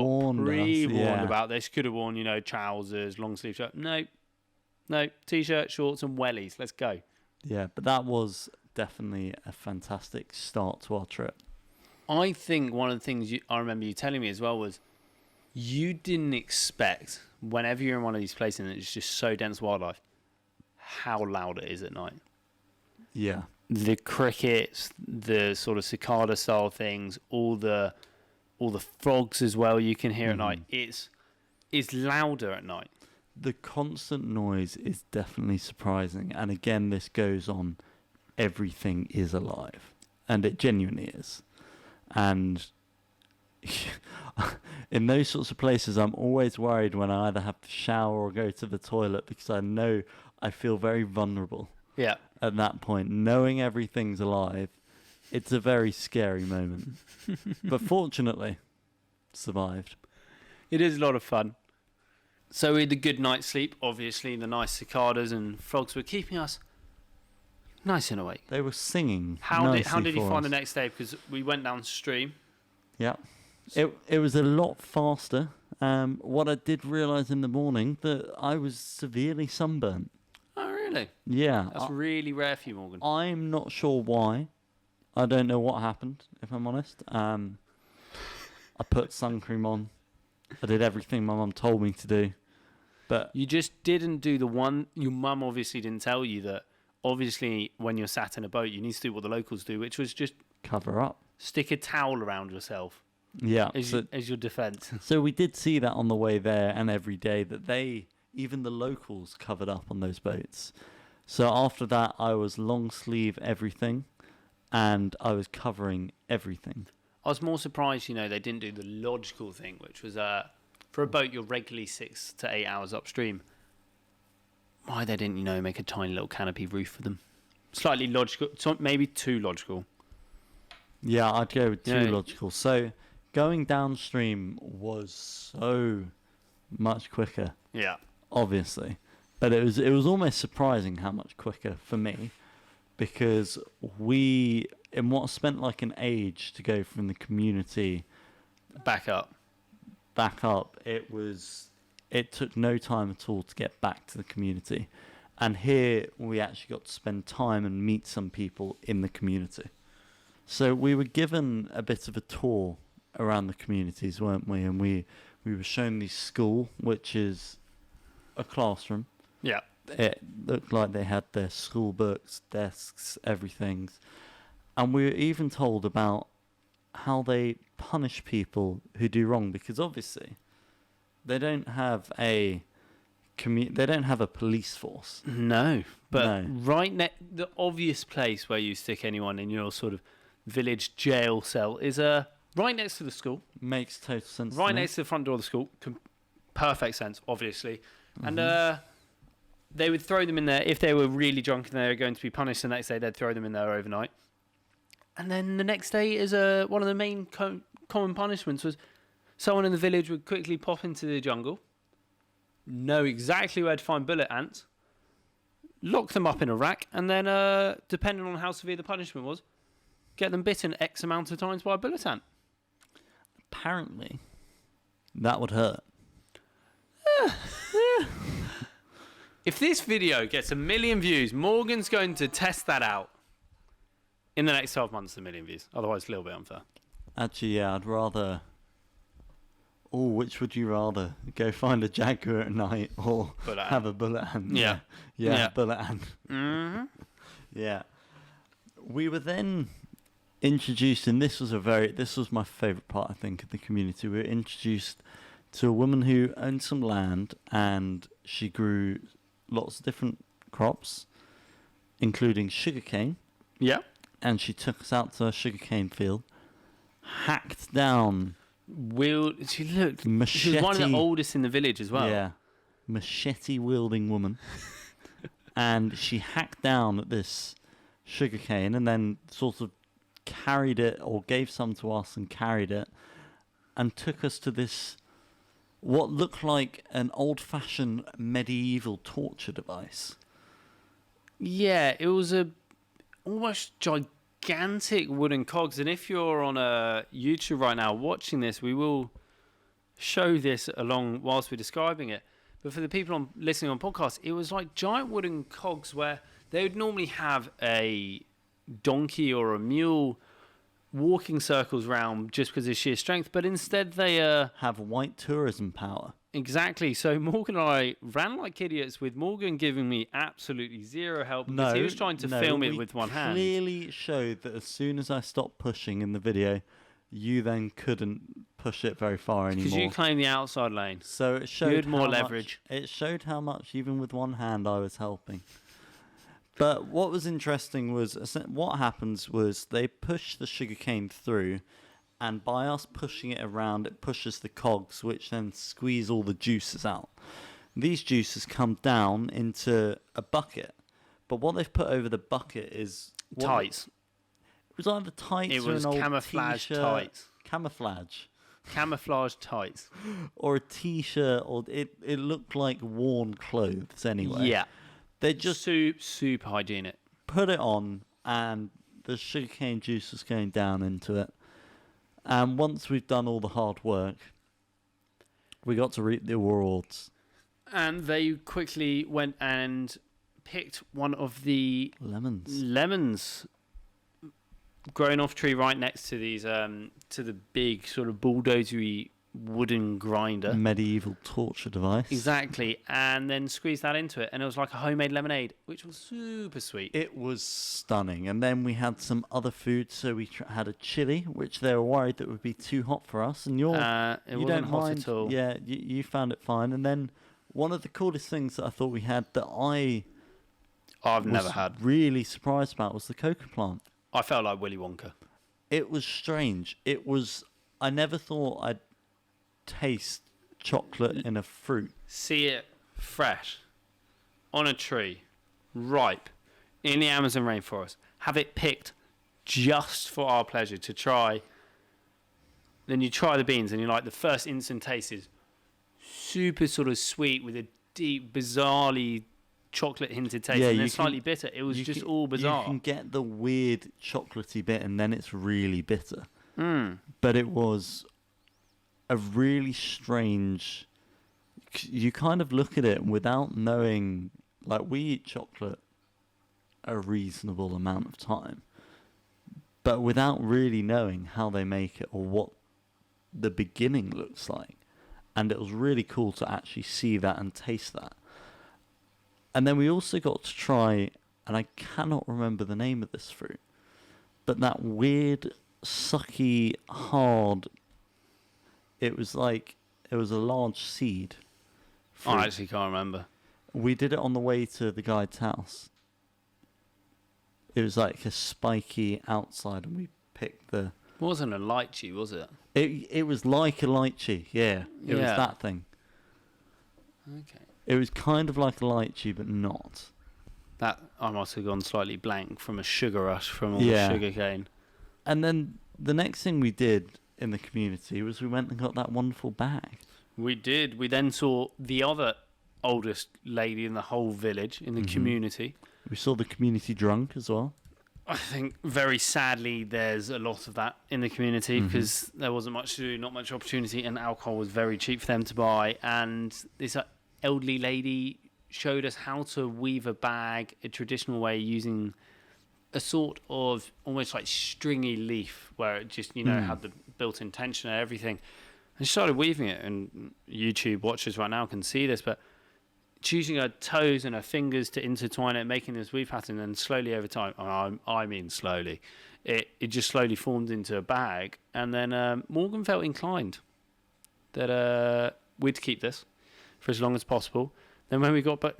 Warned us, pre-warned yeah. about this. Could have worn, trousers, long sleeve shirt. No, t-shirt, shorts, and wellies. Let's go. Yeah, but that was definitely a fantastic start to our trip. I think one of the things I remember you telling me as well was you didn't expect, whenever you're in one of these places and it's just so dense wildlife, how loud it is at night. Yeah. The crickets, the sort of cicada style things, all the frogs as well you can hear at night. It's louder at night. The constant noise is definitely surprising. And again, this goes on, everything is alive. And it genuinely is. And in those sorts of places, I'm always worried when I either have to shower or go to the toilet, because I know I feel very vulnerable Yeah. at that point. Knowing everything's alive, it's a very scary moment. But fortunately, survived. It is a lot of fun. So we had a good night's sleep. Obviously, the nice cicadas and frogs were keeping us nice and awake. They were singing. How did you for find us. the next day? Because we went downstream. Yeah. It was a lot faster. What I did realise in the morning, that I was severely sunburnt. Oh, really? Yeah. That's really rare for you, Morgan. I'm not sure why. I don't know what happened, if I'm honest. I put sun cream on. I did everything my mum told me to do. But You just didn't do the one. Your mum obviously didn't tell you that. Obviously, when you're sat in a boat, you need to do what the locals do, which was just cover up. stick a towel around yourself Yeah. as your defence. So we did see that on the way there and every day, that even the locals covered up on those boats. So after that, I was long sleeve everything, and I was covering everything. I was more surprised, they didn't do the logical thing, which was for a boat, you're regularly 6 to 8 hours upstream. Why they didn't, make a tiny little canopy roof for them? Slightly logical, maybe too logical. Yeah, I'd go with too Yeah. logical. So going downstream was so much quicker, Yeah. obviously. But it was almost surprising how much quicker for me, because in what spent like an age to go from the community Back up. back up, it took no time at all to get back to the community. And here we actually got to spend time and meet some people in the community. So we were given a bit of a tour around the communities, weren't we? And we were shown the school, which is a classroom. Yeah. It looked like they had their school books, desks, everything. And we were even told about how they punish people who do wrong, because obviously they don't have a police force. No, but No. right the obvious place where you stick anyone in your sort of village jail cell is right next to the school, Makes total sense. right to me. next to the front door of the school. Perfect sense, obviously. And they would throw them in there if they were really drunk and they were going to be punished the next day. They'd throw them in there overnight. And then the next day is one of the main common punishments was someone in the village would quickly pop into the jungle, know exactly where to find bullet ants, lock them up in a rack, and then, depending on how severe the punishment was, get them bitten X amount of times by a bullet ant. Apparently, that would hurt. If this video gets 1 million views, Morgan's going to test that out in the next 12 months, 1 million views. Otherwise, it's a little bit unfair. Actually, yeah, I'd rather... Oh, which would you rather? Go find a jaguar at night or Bullet ant. have a bullet ant? Yeah. Yeah, Yeah. bullet ant. Mm-hmm. Yeah. We were then introduced, and this was my favourite part, I think, of the community. We were introduced to a woman who owned some land, and she grew lots of different crops, including sugarcane. Yeah. And she took us out to a sugarcane field, hacked down She looked. machete. She was one of the oldest in the village as well. Yeah, machete-wielding woman. And she hacked down at this sugarcane and then sort of carried it, or gave some to us and carried it, and took us to this, what looked like an old-fashioned medieval torture device. Yeah, it was a almost gigantic wooden cogs. And if you're on YouTube right now watching this, we will show this along whilst we're describing it. But for the people listening on podcasts, it was like giant wooden cogs where they would normally have a donkey or a mule walking circles round just because of sheer strength, but instead they have white tourism power. Exactly. So Morgan and I ran like idiots, with Morgan giving me absolutely zero help because he was trying to film it with one hand. Clearly showed that as soon as I stopped pushing in the video, you then couldn't push it very far anymore. Because you claimed the outside lane. So it showed you had more leverage. It showed how much, even with one hand, I was helping. But what was interesting was, what happens was they push the sugarcane through, and by us pushing it around, it pushes the cogs, which then squeeze all the juices out. These juices come down into a bucket, but what they've put over the bucket is... tights. It was either tights or an old camouflage t-shirt. Tights. Camouflage tights. Or a t-shirt, or it looked like worn clothes anyway. Yeah. They just super hygienic. Put it on, and the sugarcane juice was going down into it. And once we've done all the hard work, we got to reap the awards. And they quickly went and picked one of the lemons growing off tree right next to these to the big sort of bulldozery wooden grinder, medieval torture device. Exactly. And then squeezed that into it, and it was like a homemade lemonade, which was super sweet. It was stunning. And then we had some other food. So we had a chili, which they were worried that would be too hot for us, and you wasn't don't hot mind at all. Yeah, you found it fine. And then one of the coolest things that I thought we had that I've never had, really surprised about, was the coca plant. I felt like Willy Wonka. It was strange. I never thought I'd taste chocolate in a fruit. See it fresh, on a tree, ripe, in the Amazon rainforest. Have it picked just for our pleasure to try. Then you try the beans, and you're like, the first instant taste is super sort of sweet with a deep, bizarrely chocolate hinted taste, and then slightly bitter. It was just all bizarre. You can get the weird chocolatey bit, and then it's really bitter. Mm. But it was a really strange... You kind of look at it without knowing... Like, we eat chocolate a reasonable amount of time, but without really knowing how they make it or what the beginning looks like. And it was really cool to actually see that and taste that. And then we also got to try, and I cannot remember the name of this fruit, but that weird, sucky, hard... It was a large seed fruit. I actually can't remember. We did it on the way to the guide's house. It was like a spiky outside, and we picked the... It wasn't a lychee, was it? It was like a lychee, yeah. It was that thing. Okay. It was kind of like a lychee, but not. That I must have gone slightly blank from a sugar rush from all the sugar cane. And then the next thing we did in the community was we went and got that wonderful bag. We did. We then saw the other oldest lady in the whole village, in the community. We saw the community drunk as well. I think very sadly there's a lot of that in the community because there wasn't much to do, not much opportunity, and alcohol was very cheap for them to buy. And this elderly lady showed us how to weave a bag a traditional way using a sort of almost like stringy leaf where it just, had the built-in tension and everything. And she started weaving it, and YouTube watchers right now can see this, but choosing her toes and her fingers to intertwine it, making this weave pattern, and slowly over time, I mean slowly, it just slowly formed into a bag. And then Morgan felt inclined that we'd keep this for as long as possible. Then when we got back,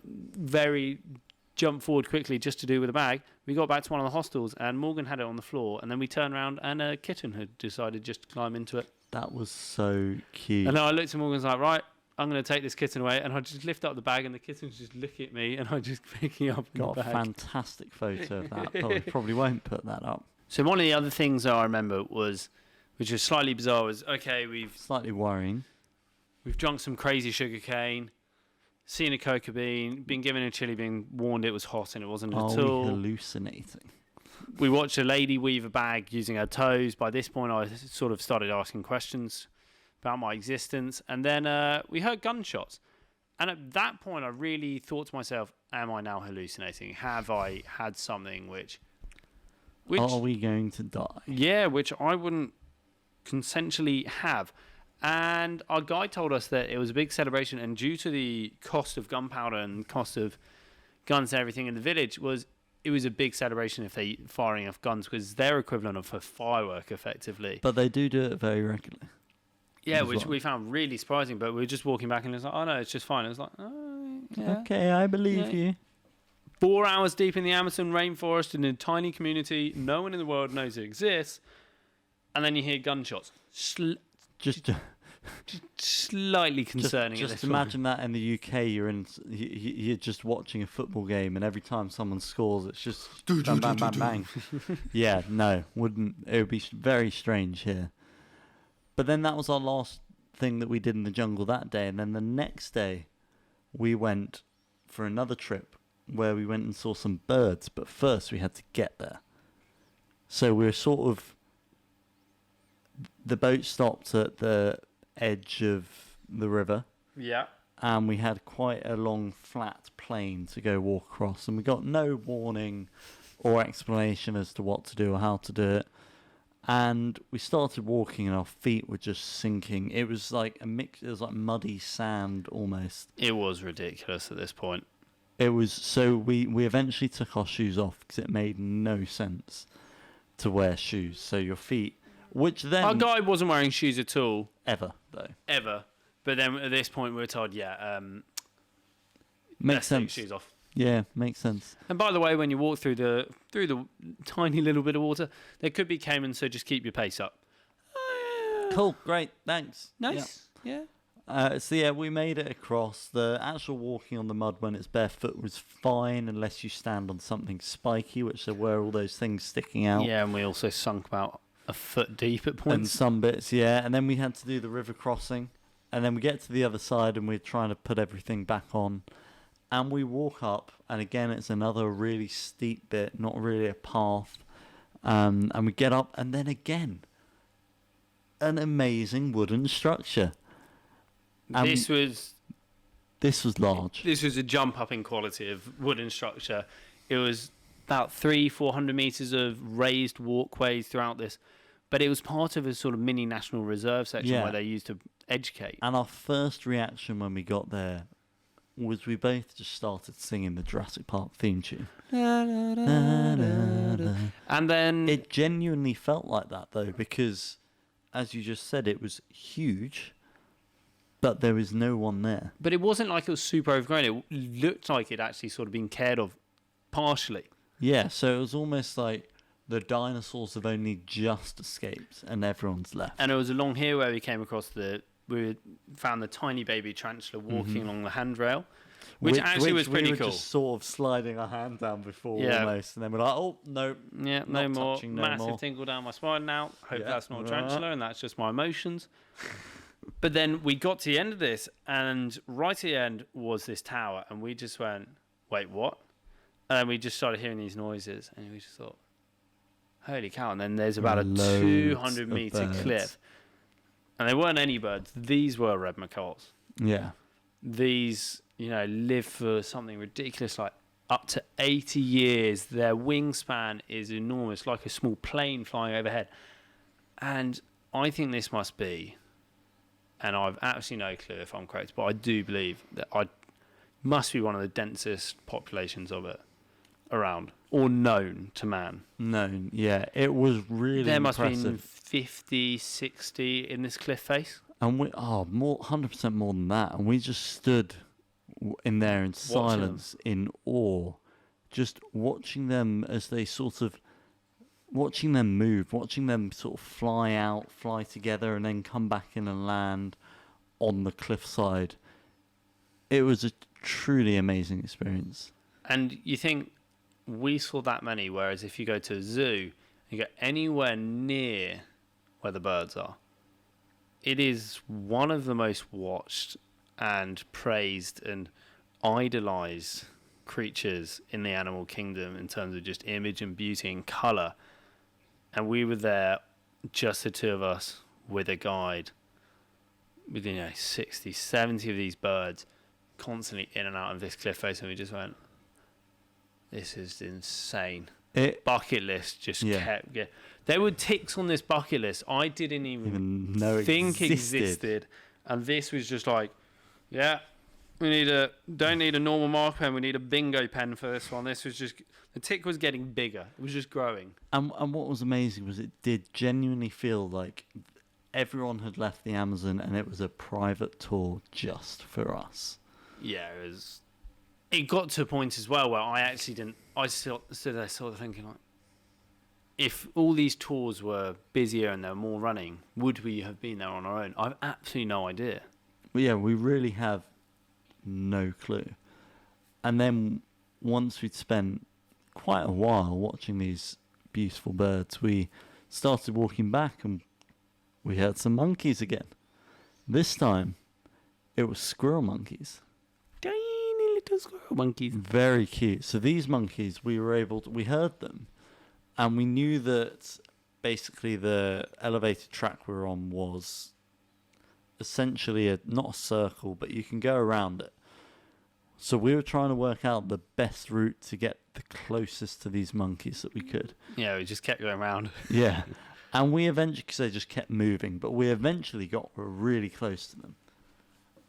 jumped forward quickly just to do with the bag, we got back to one of the hostels, and Morgan had it on the floor, and then we turned around, and a kitten had decided just to climb into it. That was so cute. And then I looked at Morgan and was like, right, I'm going to take this kitten away, and I just lift up the bag, and the kitten's just looking at me, and I just pick it up. Got a fantastic photo of that, but we probably won't put that up. So one of the other things that I remember was which was slightly bizarre. Was okay, we've Slightly worrying. drunk some crazy sugar cane, seen a coca bean, been given a chili bean, warned it was hot and it wasn't Are at we all. hallucinating? We watched a lady weave a bag using her toes. By this point, I sort of started asking questions about my existence. And then we heard gunshots. And at that point, I really thought to myself, am I now hallucinating? Have I had something which Are we going to die? yeah, which I wouldn't consensually have. And our guide told us that it was a big celebration, and due to the cost of gunpowder and cost of guns and everything in the village, it was a big celebration if they firing off guns, because their equivalent of a firework, effectively. But they do it very regularly. Yeah, as which well. we found really surprising. But we were just walking back, and it was like, oh no, it's just fine. It was like, oh yeah. Okay, I believe Yeah. you. 4 hours deep in the Amazon rainforest in a tiny community, no one in the world knows it exists, and then you hear gunshots. Just Slightly concerning. at Just this imagine that in the UK, you're just watching a football game, and every time someone scores, it's just bang, bang, bang, bang. Yeah, no, wouldn't. It would be very strange here. But then that was our last thing that we did in the jungle that day, and then the next day, we went for another trip where we went and saw some birds. But first, we had to get there. So we were sort of. The boat stopped at the edge of the river, Yeah. and we had quite a long flat plain to go walk across, and we got no warning or explanation as to what to do or how to do it. And we started walking, and our feet were just sinking. It was like a mix. It was like muddy sand almost. It was ridiculous at this point. It was so we eventually took our shoes off because it made no sense to wear shoes. So your feet, which then Our guy wasn't wearing shoes at all, ever though ever. But then at this point, we were told, makes let's take sense. shoes off. Yeah, makes sense. And by the way, when you walk through the tiny little bit of water, there could be Cayman, so just keep your pace up. Cool, great, thanks. Nice. Yeah. So yeah, we made it across. The actual walking on the mud when it's barefoot was fine, unless you stand on something spiky, which there were all those things sticking out. Yeah, and we also sunk about a foot deep at And points. some bits, yeah. And then we had to do the river crossing. And then we get to the other side and we're trying to put everything back on. And we walk up, and again, it's another really steep bit, not really a path. And we get up, and then again, an amazing wooden structure. This was large. This was a jump up in quality of wooden structure. It was about 300-400 meters of raised walkways throughout this, but it was part of a sort of mini national reserve section where they used to educate. And our first reaction when we got there was we both just started singing the Jurassic Park theme tune. And then It genuinely felt like that though, because as you just said, it was huge, but there was no one there. but it wasn't like it was super overgrown. It looked like it actually sort of been cared of partially. Yeah, so it was almost like the dinosaurs have only just escaped and everyone's left. And it was along here where we came across we found the tiny baby tarantula walking along the handrail, which actually was pretty we were cool. just sort of sliding our hand down before almost, and then we're like, oh no, Yeah, no not more. touching, no Massive more. tingle down my spine now. Hope Yeah. that's not a tarantula and that's just my emotions. But then we got to the end of this, and right at the end was this tower, and we just went, wait, what? And then we just started hearing these noises, and we just thought, holy cow. And then there's about a Loads 200-meter of birds. cliff. And they weren't any birds. These were red macaws. yeah. These, live for something ridiculous, like up to 80 years. Their wingspan is enormous, like a small plane flying overhead. And I think this must be, and I've absolutely no clue if I'm correct, but I do believe that I must be one of the densest populations of it around, or known to man. No, yeah, it was really There must be impressive. 50, 60 in this cliff face. And we 100% more than that, and we just stood in there in silence, in awe, just watching them as they sort of, watching them move, watching them sort of fly out, fly together, and then come back in and land on the cliffside. It was a truly amazing experience. And you think we saw that many, whereas if you go to a zoo, you go anywhere near where the birds are. It is one of the most watched and praised and idolized creatures in the animal kingdom in terms of just image and beauty and color. And we were there, just the two of us, with a guide, with 60, 70 of these birds constantly in and out of this cliff face, and we just went, this is insane. Bucket list just kept getting. There were ticks on this bucket list I didn't even know think existed, and this was just like, we don't need a normal marker pen, we need a bingo pen for this one. This was just, the tick was getting bigger. It was just growing. And what was amazing was it did genuinely feel like everyone had left the Amazon and it was a private tour just for us. Yeah, it was. It got to a point as well where I actually didn't. I stood there sort of thinking, like, if all these tours were busier and there were more running, would we have been there on our own? I've absolutely no idea. Well, yeah, we really have no clue. And then once we'd spent quite a while watching these beautiful birds, we started walking back and we heard some monkeys again. This time, it was squirrel monkeys. Tiny little squirrel monkeys. Very cute. So these monkeys, we heard them, and we knew that basically the elevated track we were on was essentially not a circle, but you can go around it. So we were trying to work out the best route to get the closest to these monkeys that we could. Yeah, we just kept going around. Yeah. And we eventually, because they just kept moving, but we eventually got really close to them.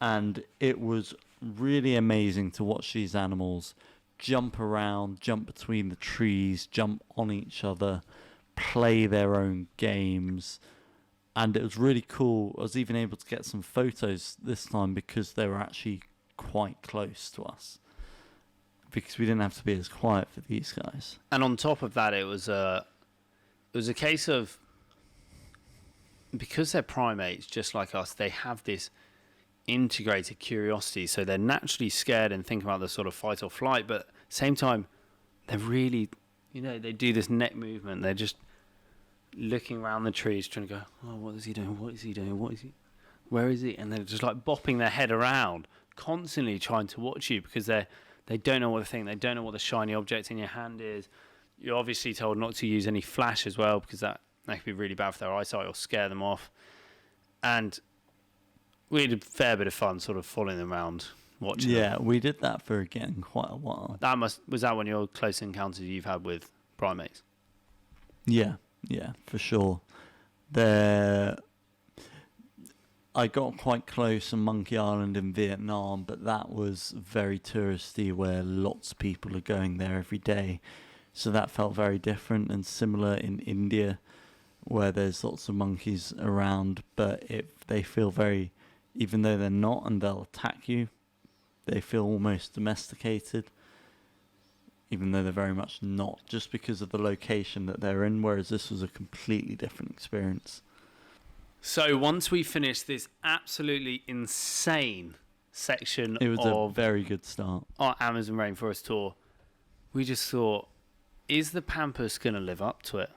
And it was really amazing to watch these animals jump around, jump between the trees, jump on each other, play their own games. And it was really cool. I was even able to get some photos this time because they were actually quite close to us, because we didn't have to be as quiet for these guys. And on top of that, it was a case of, because they're primates just like us, they have this integrated curiosity, so they're naturally scared and think about the sort of fight or flight, but at the same time they're really, they do this neck movement. They're just looking around the trees trying to go, oh, what is he doing, where is he, and they're just like bopping their head around, constantly trying to watch you, because they don't know what to think. They don't know what the shiny object in your hand is. You're obviously told not to use any flash as well, because that could be really bad for their eyesight or scare them off. And we had a fair bit of fun sort of following them around, watching them. Yeah, we did that for, again, quite a while. Was that one of your close encounters you've had with primates? Yeah, for sure. I got quite close on Monkey Island in Vietnam, but that was very touristy, where lots of people are going there every day. So that felt very different, and similar in India, where there's lots of monkeys around, but they feel very, even though they're not and they'll attack you, they feel almost domesticated, even though they're very much not, just because of the location that they're in, whereas this was a completely different experience. So once we finished this absolutely insane section it was of a very good start. Our Amazon rainforest tour, we just thought, is the Pampers going to live up to it?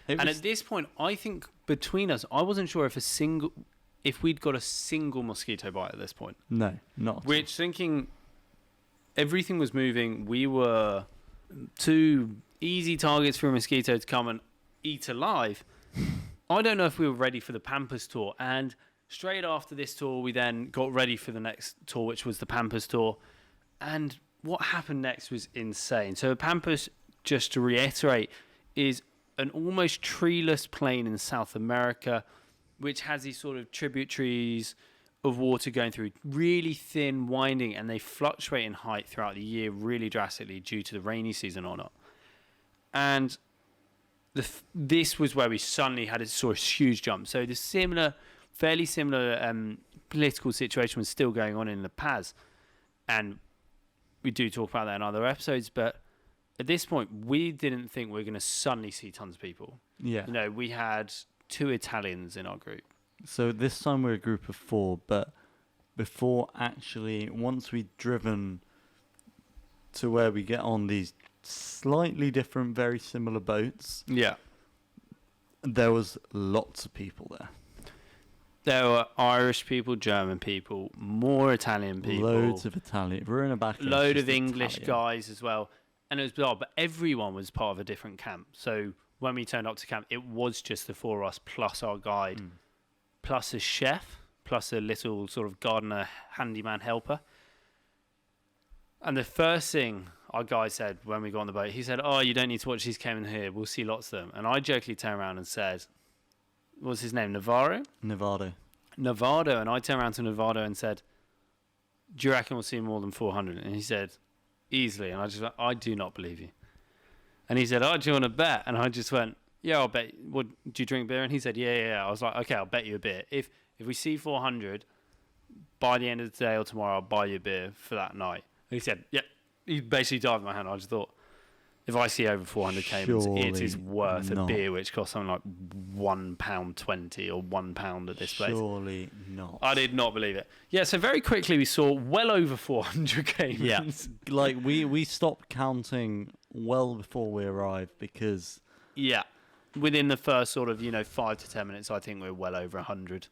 And at this point, I think between us, I wasn't sure if we'd got a single mosquito bite at this point. No, not. Which, thinking everything was moving, we were two easy targets for a mosquito to come and eat alive. I don't know if we were ready for the Pampers Tour. And straight after this tour, we then got ready for the next tour, which was the Pampers Tour. And what happened next was insane. So Pampers, just to reiterate, is an almost treeless plain in South America, which has these sort of tributaries of water going through, really thin, winding, and they fluctuate in height throughout the year really drastically due to the rainy season or not. And this was where we suddenly had a sort of huge jump. So the fairly similar political situation was still going on in La Paz, and we do talk about that in other episodes, but at this point, we didn't think we were going to suddenly see tons of people. Yeah. We had 2 Italians in our group. So this time we're a group of 4, but once we'd driven to where we get on these slightly different, very similar boats. Yeah. There was lots of people there. There were Irish people, German people, more Italian people. Loads of Italian. If we're in a back, Load of English guys as well. And it was bizarre, but everyone was part of a different camp. So when we turned up to camp, it was just the four of us plus our guide, plus a chef, plus a little sort of gardener, handyman helper. And the first thing our guide said when we got on the boat, he said, "Oh, you don't need to watch these Cayman here. We'll see lots of them." And I jokingly turned around and said, what's his name, Navarro? Nevada. And I turned around to Navarro and said, "Do you reckon we'll see more than 400? And he said, "Easily." And I just went, "I do not believe you." And he said, "Oh, do you want to bet?" And I just went, "Yeah, I'll bet. What, do you drink beer?" And he said, yeah. I was like, "Okay, I'll bet you a beer. If we see 400, by the end of the day or tomorrow, I'll buy you a beer for that night." And he said, "Yeah." He basically dived in my hand. I just thought, if I see over 400 Caymans, it is worth a beer which costs something like £1.20 or £1 at this place. Surely not. I did not believe it. Yeah, so very quickly we saw well over 400 Caymans. Yeah, like we stopped counting well before we arrived because... Yeah, within the first sort of, 5 to 10 minutes, I think we're well over 100.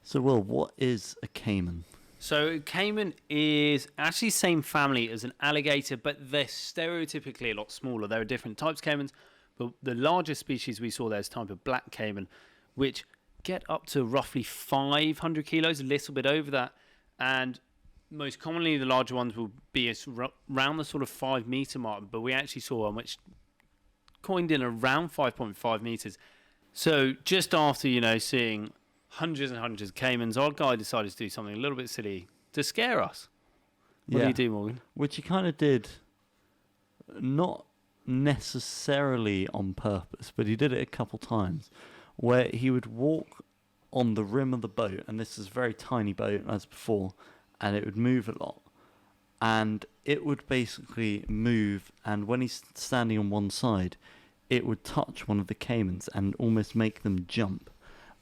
So, Will, what is a Cayman? So Cayman is actually the same family as an alligator, but they're stereotypically a lot smaller. There are different types of Caymans, but the largest species we saw there is a type of black Cayman, which get up to roughly 500 kilos, a little bit over that. And most commonly, the larger ones will be around the sort of 5 meter mark, but we actually saw one which coined in around 5.5 meters. So just after, seeing hundreds and hundreds of Caymans, our guy decided to do something a little bit silly to scare us. What do you do, Morgan? Which he kind of did, not necessarily on purpose, but he did it a couple times, where he would walk on the rim of the boat, and this is a very tiny boat as before, and it would move a lot. And it would basically move, and when he's standing on one side, it would touch one of the Caymans and almost make them jump.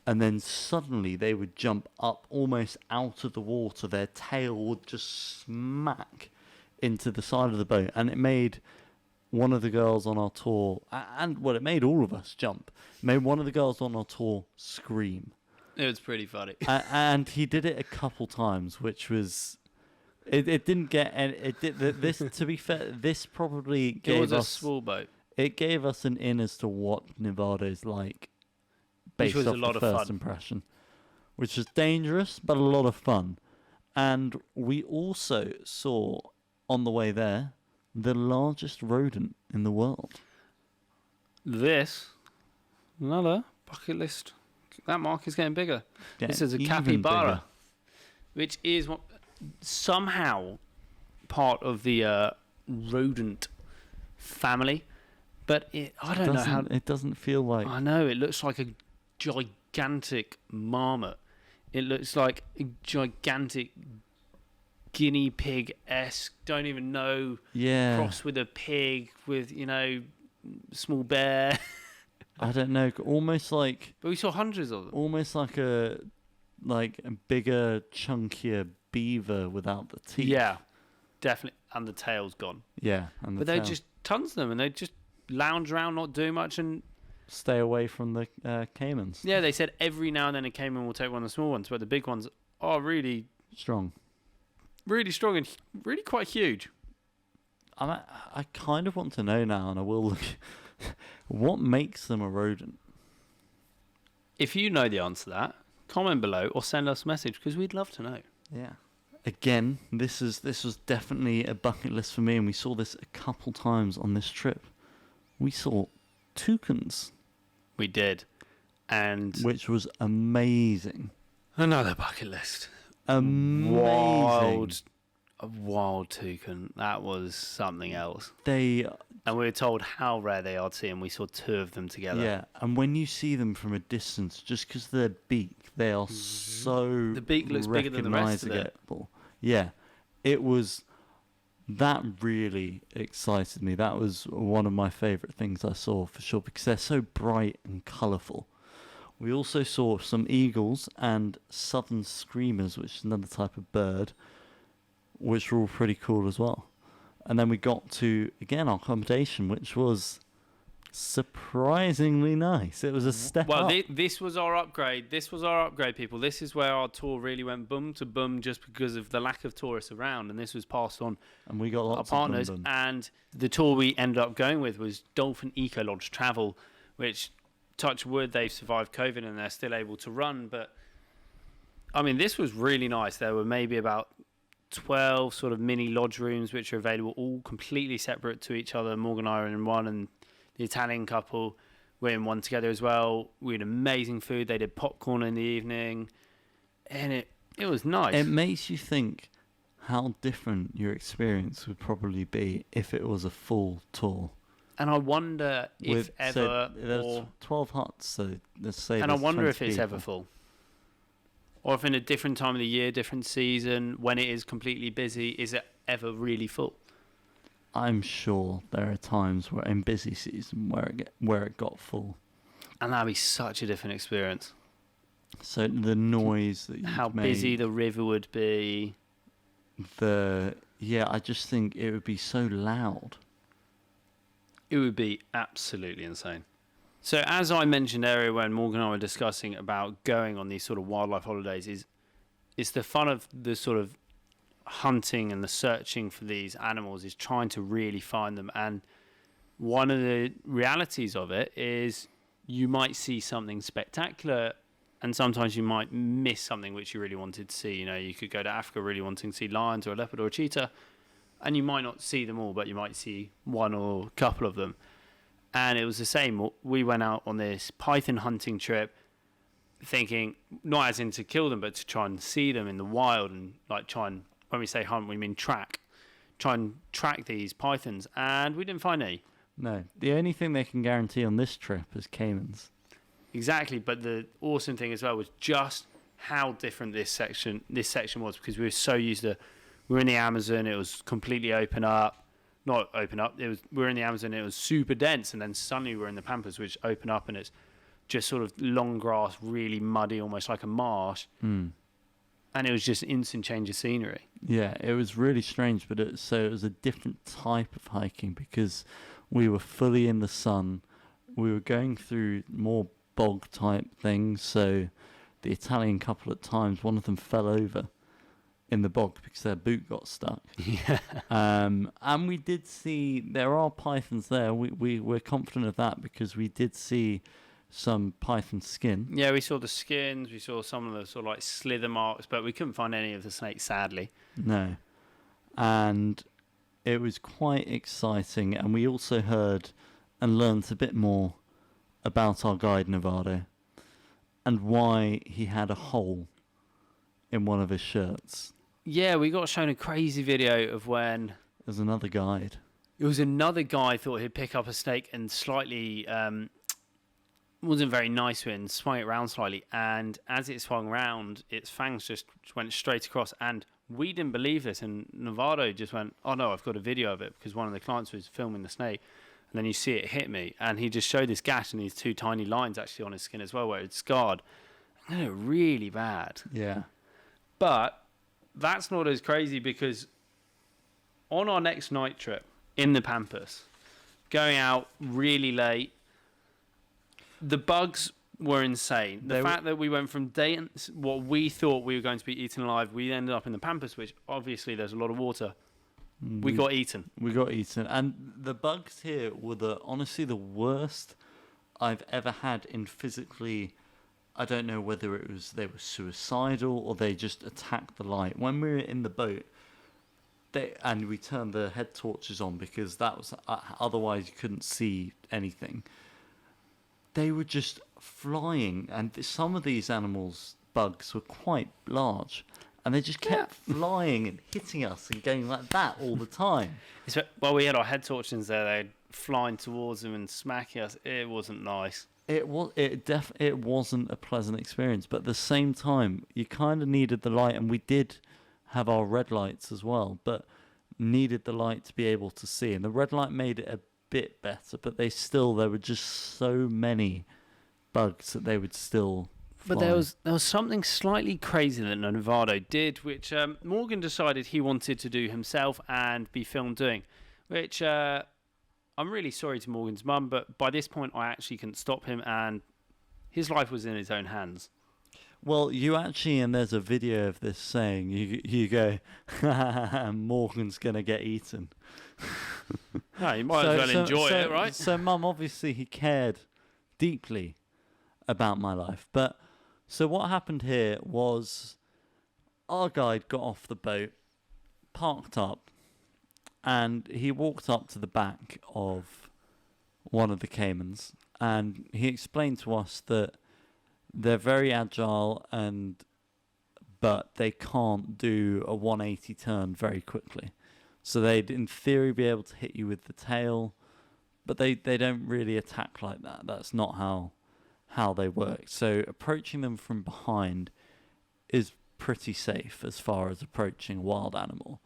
And then suddenly they would jump up almost out of the water. Their tail would just smack into the side of the boat. And it made one of the girls on our tour, it made all of us jump. It made one of the girls on our tour scream. It was pretty funny. And he did it a couple times, which was... It didn't get any... This, to be fair, this probably gave us... It was a small boat. It gave us an in as to what Nevada's like. Based which was off a lot the of first fun. impression, which was dangerous but a lot of fun. And we also saw on the way there the largest rodent in the world. Another bucket list. That mark is getting bigger. This is a Even capybara, bigger. which is somehow part of the rodent family. But I don't know how... It doesn't feel like... I know, it looks like a gigantic marmot. It looks like a gigantic guinea pig-esque, don't even know, cross with a pig, with, small bear. I don't know, almost like... But we saw hundreds of them. Almost like a bigger, chunkier beaver without the teeth. Yeah, definitely. And the tail's gone. Yeah. And but they just tons of them, and they just lounge around, not do much, and... Stay away from the Caymans. Yeah, they said every now and then a Cayman will take one of the small ones, but the big ones are really... Strong. Really strong and really quite huge. I kind of want to know now, and I will look... What makes them a rodent? If you know the answer to that, comment below or send us a message, because we'd love to know. Yeah. Again, this was definitely a bucket list for me, and we saw this a couple times on this trip. We saw toucans. We did. And... Which was amazing. Another bucket list. Amazing. A wild toucan. That was something else. And we were told how rare they are to see, and we saw 2 of them together. Yeah, and when you see them from a distance, just because of their beak, they are so The beak looks bigger than the rest of it. recognizable. Yeah, it was... That really excited me. That was one of my favourite things I saw, for sure, because they're so bright and colourful. We also saw some eagles and southern screamers, which is another type of bird, which were all pretty cool as well. And then we got to, again, our accommodation, which was surprisingly nice. It was a step up. This was our upgrade. This was our upgrade, people. This is where our tour really went boom to boom just because of the lack of tourists around, and this was passed on And we got our lots partners. of boom. And the tour we ended up going with was Dolphin Eco Lodge Travel, which, touch wood, they've survived COVID and they're still able to run. But I mean, this was really nice. There were maybe about 12 sort of mini lodge rooms which are available, all completely separate to each other. Morgan and I are in one, and the Italian couple were in one together as well. We had amazing food. They did popcorn in the evening, and it was nice. It makes you think how different your experience would probably be if it was a full tour. And I wonder if ever, there's or 12 huts, so let's say. and I there's wonder 20 if it's people. ever full, or if in a different time of the year, different season, when it is completely busy, is it ever really full? I'm sure there are times where in busy season where it got full. And that'd be such a different experience. So the noise that you How made, busy the river would be. I just think it would be so loud. It would be absolutely insane. So as I mentioned earlier when Morgan and I were discussing about going on these sort of wildlife holidays, it's the fun of the sort of hunting and the searching for these animals is trying to really find them. And one of the realities of it is you might see something spectacular, and sometimes you might miss something which you really wanted to see. You know, you could go to Africa really wanting to see lions or a leopard or a cheetah, and you might not see them all, but you might see one or a couple of them. And it was the same. We went out on this python hunting trip thinking, not as in to kill them, but to try and see them in the wild and like try and, when we say hunt, we mean try and track these pythons. And we didn't find any. No, the only thing they can guarantee on this trip is caimans. Exactly, but the awesome thing as well was just how different this section was, because we were so used to, we were in the Amazon, it was completely we were in the Amazon, it was super dense, and then suddenly we were in the Pampers, which open up and it's just sort of long grass, really muddy, almost like a marsh, and it was just instant change of scenery. Yeah, it was really strange, but it was a different type of hiking because we were fully in the sun. We were going through more bog type things, so the Italian couple at times, one of them fell over in the bog because their boot got stuck. Yeah. And we did see there are pythons there. We're confident of that because we did see some python skin. Yeah, we saw the skins, we saw some of the sort of like slither marks, but we couldn't find any of the snakes, sadly. No. And it was quite exciting, and we also heard and learnt a bit more about our guide Novato and why he had a hole in one of his shirts. Yeah, we got shown a crazy video of when There's another guide. it was another guy thought he'd pick up a snake and slightly wasn't very nice with it and swung it around slightly, and as it swung round, its fangs just went straight across, and we didn't believe this, and Novato just went, oh no, I've got a video of it, because one of the clients was filming the snake, and then you see it hit me, and he just showed this gash and these two tiny lines actually on his skin as well where it's scarred, and they were really bad. Yeah. But that's not as crazy, because on our next night trip in the Pampers, going out really late, the bugs were insane. The fact that we went from what we thought we were going to be eaten alive, we ended up in the Pampers, which obviously there's a lot of water. We got eaten. We got eaten. And the bugs here were honestly the worst I've ever had in physically. I don't know whether it was they were suicidal or they just attacked the light. When we were in the boat, and we turned the head torches on because that was otherwise you couldn't see anything. They were just flying, and some of these bugs were quite large, and they just kept flying and hitting us and going like that all the time. Well, we had our head torches there, they'd flying towards them and smacking us. It wasn't nice. It wasn't a pleasant experience, but at the same time, you kind of needed the light, and we did have our red lights as well, but needed the light to be able to see, and the red light made it a bit better, but there were just so many bugs that they would still fly. But there was something slightly crazy that Novato did, which Morgan decided he wanted to do himself and be filmed doing, which I I'm really sorry to Morgan's mum, but by this point, I actually couldn't stop him, and his life was in his own hands. Well, you actually, and there's a video of this saying, you go, Morgan's going to get eaten. No, you might as well enjoy it, right? So, Mum, obviously, he cared deeply about my life. But, so what happened here was our guide got off the boat, parked up, and he walked up to the back of one of the Caymans, and he explained to us that they're very agile, but they can't do a 180 turn very quickly. So they'd, in theory, be able to hit you with the tail, but they don't really attack like that. That's not how they work. So approaching them from behind is pretty safe as far as approaching a wild animal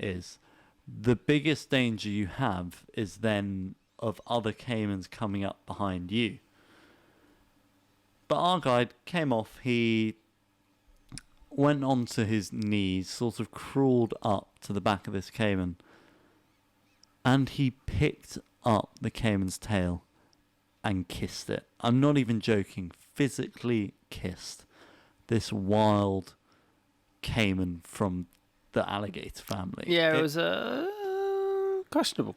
is. The biggest danger you have is then of other caimans coming up behind you. But our guide came off, he went onto his knees, sort of crawled up to the back of this caiman, and he picked up the caiman's tail and kissed it. I'm not even joking, physically kissed this wild caiman from the alligator family. Yeah, it was questionable.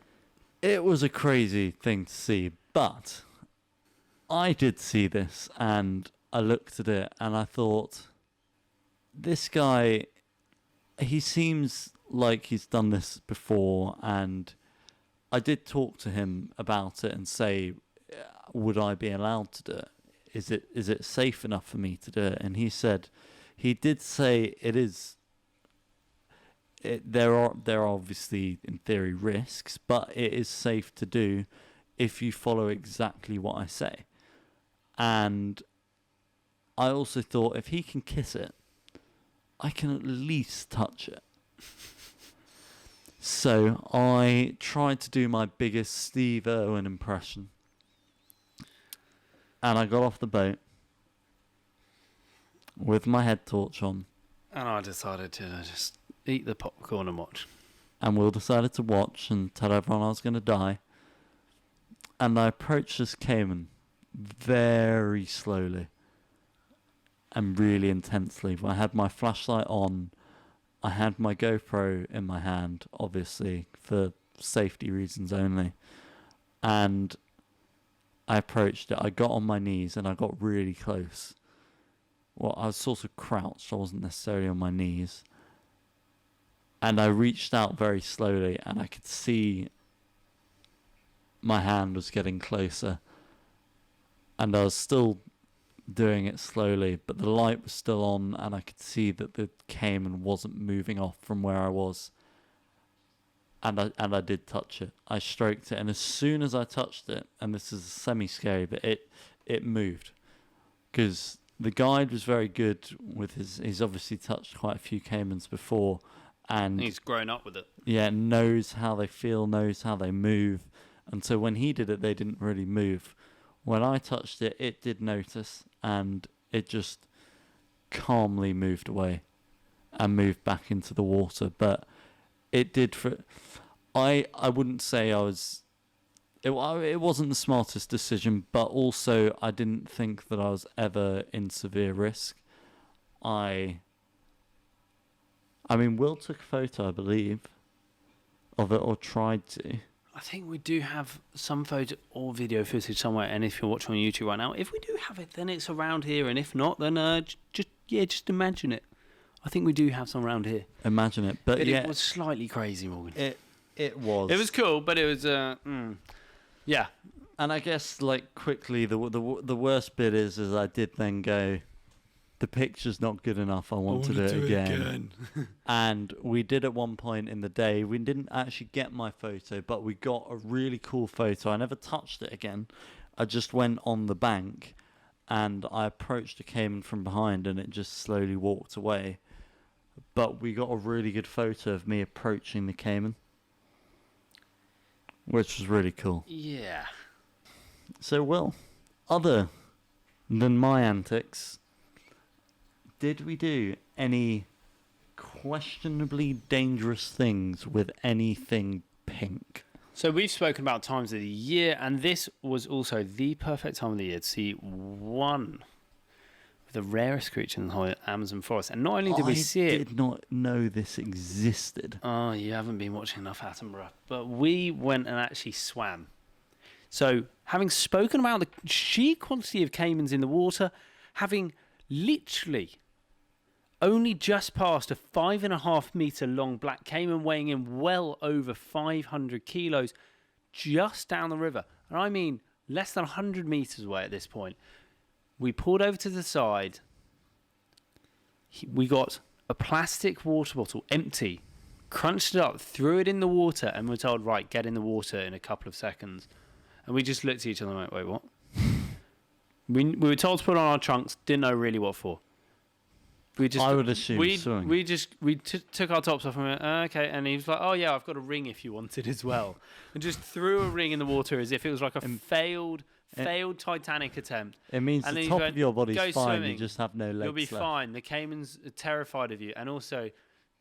It was a crazy thing to see, but I did see this, and I looked at it, and I thought, this guy, he seems like he's done this before, and I did talk to him about it and say, would I be allowed to do it? Is it safe enough for me to do it? And he did say it is. There are obviously, in theory, risks, but it is safe to do if you follow exactly what I say. And I also thought, if he can kiss it, I can at least touch it. So I tried to do my biggest Steve Irwin impression. And I got off the boat with my head torch on. And I decided to just eat the popcorn and watch. And Will decided to watch and tell everyone I was going to die. And I approached this caiman very slowly and really intensely. I had my flashlight on. I had my GoPro in my hand, obviously, for safety reasons only. And I approached it. I got on my knees and I got really close. Well, I was sort of crouched. I wasn't necessarily on my knees. And I reached out very slowly, and I could see my hand was getting closer. And I was still doing it slowly, but the light was still on, and I could see that the caiman wasn't moving off from where I was. And I did touch it. I stroked it, and as soon as I touched it, and this is semi-scary, but it moved. Because the guide was very good with he's obviously touched quite a few caimans before, and he's grown up with it. Yeah, knows how they feel, knows how they move. And so when he did it, they didn't really move. When I touched it, it did notice, and it just calmly moved away and moved back into the water. But it did I wouldn't say I was... It wasn't the smartest decision, but also I didn't think that I was ever in severe risk. I mean, Will took a photo, I believe, of it, or tried to. I think we do have some photo or video footage somewhere, and if you're watching on YouTube right now, if we do have it, then it's around here, and if not, then just imagine it. I think we do have some around here. Imagine it, but yeah, it was slightly crazy, Morgan. It was. It was cool, but it was yeah. And I guess, like, quickly, the worst bit is I did then go, the picture's not good enough, I want to do it again. And we did at one point in the day, we didn't actually get my photo, but we got a really cool photo. I never touched it again. I just went on the bank and I approached a caiman from behind, and it just slowly walked away. But we got a really good photo of me approaching the caiman, which was really cool. Yeah. So, Will, other than my antics, did we do any questionably dangerous things with anything pink? So we've spoken about times of the year, and this was also the perfect time of the year to see one of the rarest creatures in the whole Amazon forest. And not only did we see I it... did not know this existed. Oh, you haven't been watching enough Attenborough. But we went and actually swam. So, having spoken about the sheer quantity of caimans in the water, having literally only just passed a 5.5 metre long black caiman weighing in well over 500 kilos just down the river, and I mean less than 100 metres away at this point, we pulled over to the side. We got a plastic water bottle, empty, crunched it up, threw it in the water, and we're told, right, get in the water in a couple of seconds. And we just looked at each other and went, wait, what? we were told to put on our trunks, didn't know really what for. I would assume swimming. We took our tops off and went, okay. And he was like, oh yeah, I've got a ring if you wanted as well. And just threw a ring in the water as if it was like a failed Titanic attempt. It means and the top of your body's fine, swimming. you just have no legs. You'll be fine. The caimans are terrified of you. And also,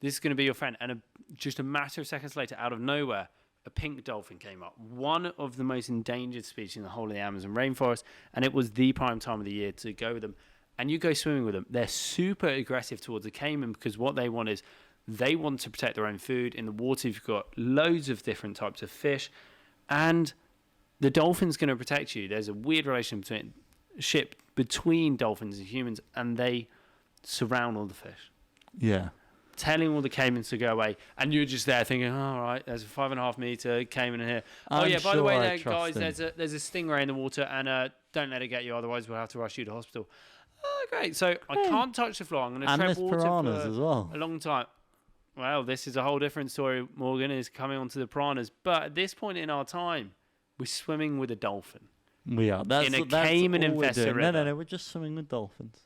this is going to be your friend. And just a matter of seconds later, out of nowhere, a pink dolphin came up. One of the most endangered species in the whole of the Amazon rainforest. And it was the prime time of the year to go with them. And you go swimming with them. They're super aggressive towards the caiman because what they want is they want to protect their own food. In the water, you've got loads of different types of fish. And the dolphin's going to protect you. There's a weird relationship between dolphins and humans, and they surround all the fish. Yeah. Telling all the caimans to go away, and you're just there thinking, oh, all right, there's a 5.5 metre caiman in here. By the way, there, guys, there's a stingray in the water, and don't let it get you, otherwise we'll have to rush you to hospital. Oh, great. So I can't touch the floor. I'm going to tread water piranhas for as well. a long time. Well, this is a whole different story. Morgan is coming on to the piranhas. But at this point in our time, we're swimming with a dolphin. We are. That's caiman infested river. No, we're just swimming with dolphins.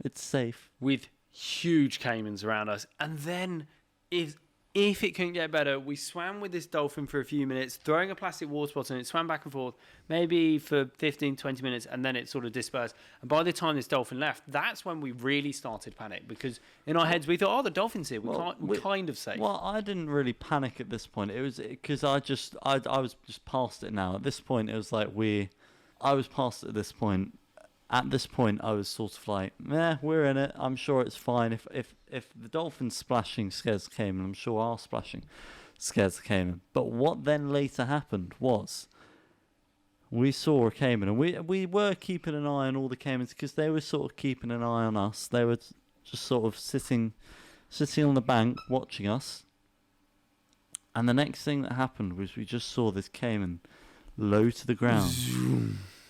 It's safe. With huge caimans around us. And then, if it couldn't get better, we swam with this dolphin for a few minutes, throwing a plastic water bottle, and it swam back and forth, maybe for 15, 20 minutes, and then it sort of dispersed. And by the time this dolphin left, that's when we really started panic, because in our heads we thought, oh, the dolphin's here, we're kind of safe. Well, I didn't really panic at this point. It was because I was just past it now. At this point, it was like I was past it at this point. At this point, I was sort of like, we're in it. I'm sure it's fine. If the dolphin splashing scares the caiman, I'm sure our splashing scares the caiman. But what then later happened was we saw a caiman, and we were keeping an eye on all the caimans because they were sort of keeping an eye on us. They were just sort of sitting on the bank watching us. And the next thing that happened was we just saw this caiman low to the ground,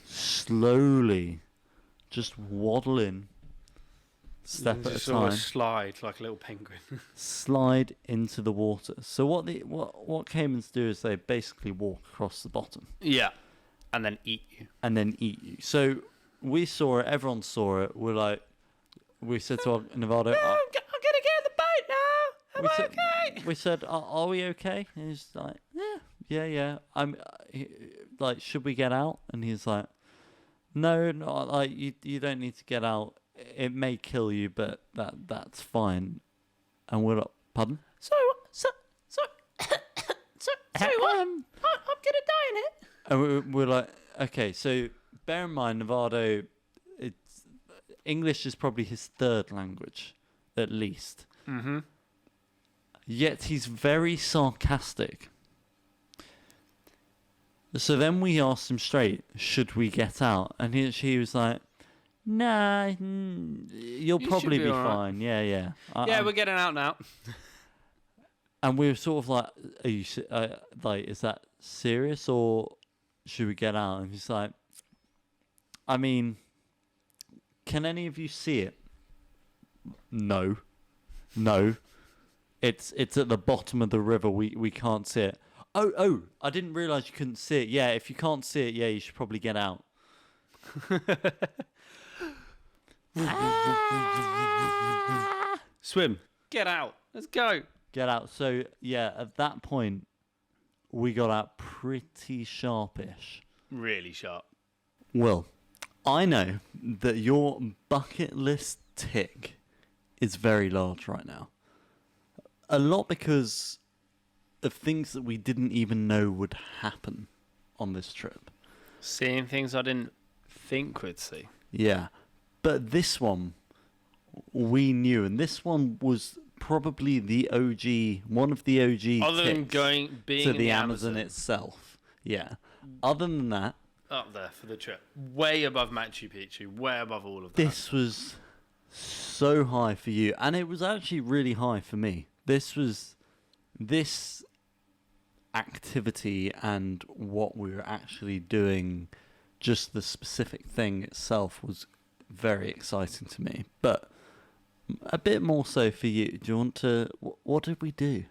slowly. Just waddle in, step at a just sort time. of slide like a little penguin. Slide into the water. So what caimans do is they basically walk across the bottom. Yeah, and then eat you. So we saw it. Everyone saw it. We said to Nevada, I'm gonna get in the boat now. Am I okay? We said, are we okay? And he's like, yeah. Like, should we get out? And he's like, no, like you don't need to get out. It may kill you, but that's fine. And we're like, pardon? So what? I'm gonna die in it. And we're like, okay. So bear in mind, Nevado, English is probably his third language, at least. Mm-hmm. Yet he's very sarcastic. So then we asked him straight, should we get out? And he was like, nah, you'll probably be fine. Right. Yeah. We're getting out now. And we were sort of like, are you like, is that serious or should we get out? And he's like, I mean, can any of you see it? No. It's at the bottom of the river. We can't see it. Oh, I didn't realise you couldn't see it. Yeah, if you can't see it, you should probably get out. Swim. Get out. Let's go. Get out. So, at that point, we got out pretty sharpish. Really sharp. Well, I know that your bucket list tick is very large right now. A lot because of things that we didn't even know would happen on this trip. Seeing things I didn't think we'd see. Yeah. But this one, we knew, and this one was probably the OG, one of the OG Other than tips being to in the Amazon itself. Yeah. Other than that, up there for the trip. Way above Machu Picchu, way above all of that. this was so high for you, and it was actually really high for me. This activity and what we were actually doing, just the specific thing itself, was very exciting to me. But a bit more so for you. Do you want to... What did we do?